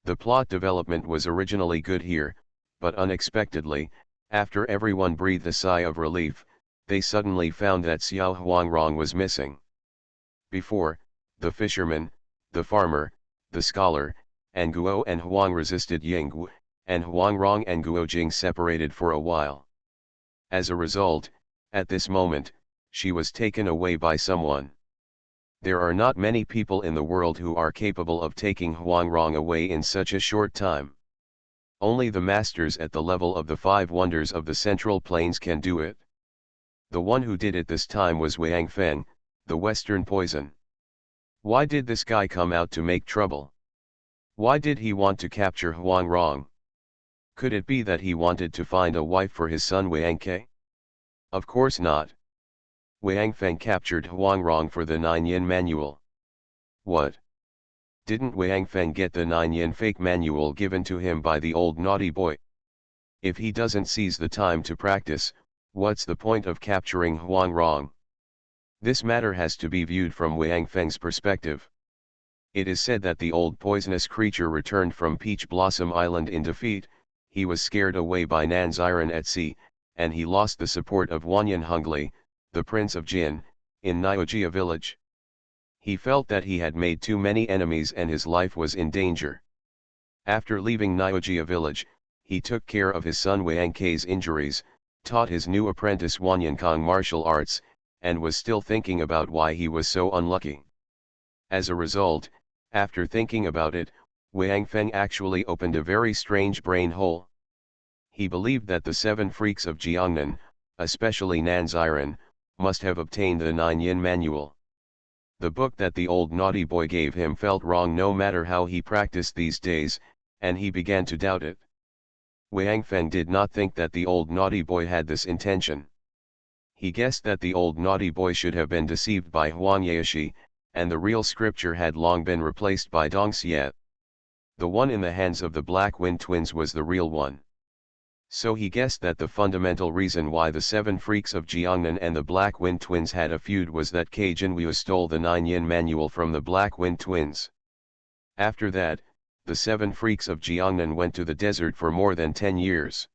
The plot development was originally good here, but unexpectedly, after everyone breathed a sigh of relief, they suddenly found that Xiao Huangrong was missing. Before, the fisherman, the farmer, the scholar, and Guo and Huang resisted Yinggu, and Huangrong and Guojing separated for a while. As a result, at this moment, she was taken away by someone. There are not many people in the world who are capable of taking Huangrong away in such a short time. Only the masters at the level of the 5 wonders of the Central Plains can do it. The one who did it this time was Wang Feng, the Western Poison. Why did this guy come out to make trouble? Why did he want to capture Huangrong? Could it be that he wanted to find a wife for his son Wang Ke? Of course not. Wang Feng captured Huangrong for the 9-yin manual. What? Didn't Wang Feng get the 9-yin fake manual given to him by the old naughty boy? If he doesn't seize the time to practice, what's the point of capturing Huangrong? This matter has to be viewed from Wang Feng's perspective. It is said that the old poisonous creature returned from Peach Blossom Island in defeat. He was scared away by Nanziren at sea, and he lost the support of Wanyan Hungli, the Prince of Jin, in Nyojia village. He felt that he had made too many enemies and his life was in danger. After leaving Nyojia village, he took care of his son Wang Ke's injuries, taught his new apprentice Wanyan Kong martial arts, and was still thinking about why he was so unlucky. As a result, after thinking about it, Wang Feng actually opened a very strange brain hole. He believed that the 7 freaks of Jiangnan, especially Nanziren, must have obtained the 9-yin manual. The book that the old naughty boy gave him felt wrong no matter how he practiced these days, and he began to doubt it. Wang Feng did not think that the old naughty boy had this intention. He guessed that the old naughty boy should have been deceived by Huang Yaoshi, and the real scripture had long been replaced by Dongxie. The one in the hands of the Black Wind twins was the real one. So he guessed that the fundamental reason why the 7 freaks of Jiangnan and the Black Wind twins had a feud was that Ke Jinwu stole the 9-yin manual from the Black Wind twins. After that, the 7 freaks of Jiangnan went to the desert for more than 10 years.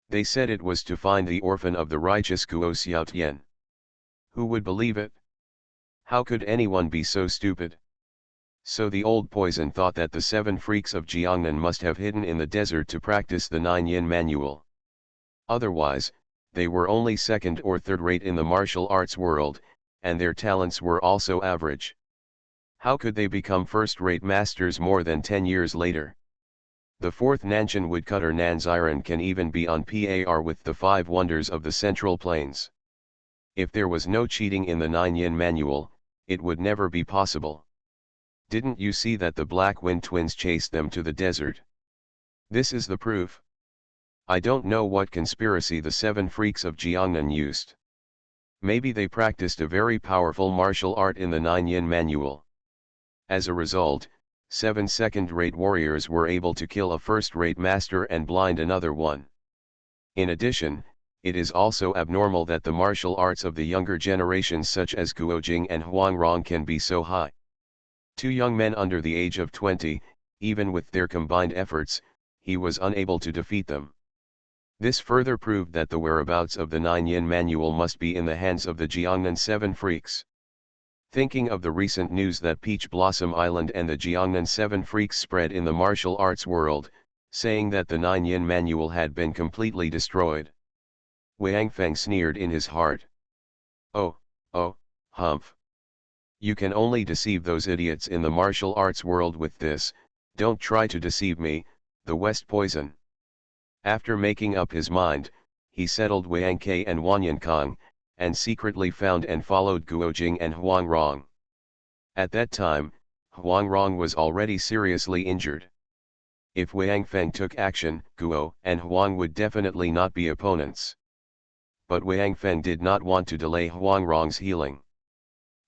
They said it was to find the orphan of the righteous Guo Xiaotian. Who would believe it? How could anyone be so stupid? So the old poison thought that the 7 freaks of Jiangnan must have hidden in the desert to practice the 9-yin manual. Otherwise, they were only second or third rate in the martial arts world, and their talents were also average. How could they become first-rate masters more than 10 years later? The 4th Nanshan woodcutter Nanziren can even be on par with the 5 wonders of the Central Plains. If there was no cheating in the 9-yin manual, it would never be possible. Didn't you see that the Black Wind twins chased them to the desert? This is the proof. I don't know what conspiracy the 7 freaks of Jiangnan used. Maybe they practiced a very powerful martial art in the 9-yin manual. As a result, 7 second-rate warriors were able to kill a first-rate master and blind another one. In addition, it is also abnormal that the martial arts of the younger generations such as Guojing and Huangrong can be so high. 2 young men under the age of 20, even with their combined efforts, he was unable to defeat them. This further proved that the whereabouts of the 9-yin manual must be in the hands of the Jiangnan 7 freaks. Thinking of the recent news that Peach Blossom Island and the Jiangnan 7 freaks spread in the martial arts world, saying that the 9-yin manual had been completely destroyed, Wang Feng sneered in his heart. Oh, humph. You can only deceive those idiots in the martial arts world with this, don't try to deceive me, the West Poison. After making up his mind, he settled Wang Ke and Wanyan Kong, and secretly found and followed Guojing and Huangrong. At that time, Huangrong was already seriously injured. If Wang Feng took action, Guo and Huang would definitely not be opponents. But Wang Feng did not want to delay Huangrong's healing.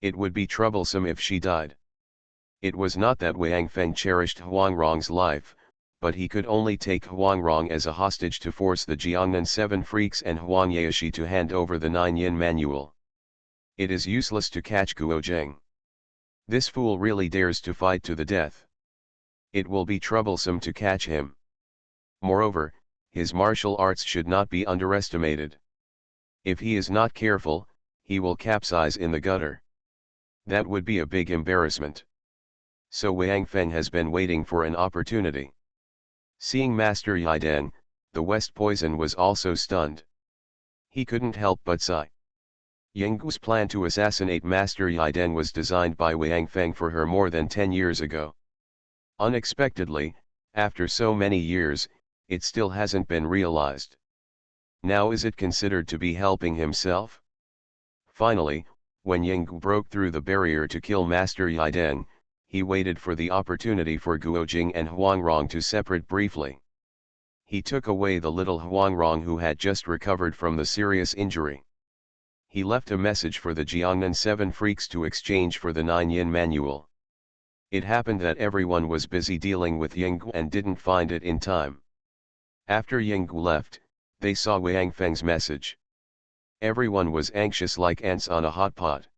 It would be troublesome if she died. It was not that Wang Feng cherished Huangrong's life, but he could only take Huangrong as a hostage to force the Jiangnan 7 freaks and Huang Yaoshi to hand over the 9-yin manual. It is useless to catch Guojing. This fool really dares to fight to the death. It will be troublesome to catch him. Moreover, his martial arts should not be underestimated. If he is not careful, he will capsize in the gutter. That would be a big embarrassment. So Wang Feng has been waiting for an opportunity. Seeing Master Yideng, the West Poison was also stunned. He couldn't help but sigh. Yinggu's plan to assassinate Master Yiden was designed by Wang Feng for her more than 10 years ago. Unexpectedly, after so many years, it still hasn't been realized. Now is it considered to be helping himself? Finally, when Yinggu broke through the barrier to kill Master Yiden, he waited for the opportunity for Guojing and Huangrong to separate briefly. He took away the little Huangrong who had just recovered from the serious injury. He left a message for the Jiangnan 7 freaks to exchange for the 9 yin manual. It happened that everyone was busy dealing with Yinggu and didn't find it in time. After Yinggu left, they saw Wang Feng's message. Everyone was anxious like ants on a hot pot.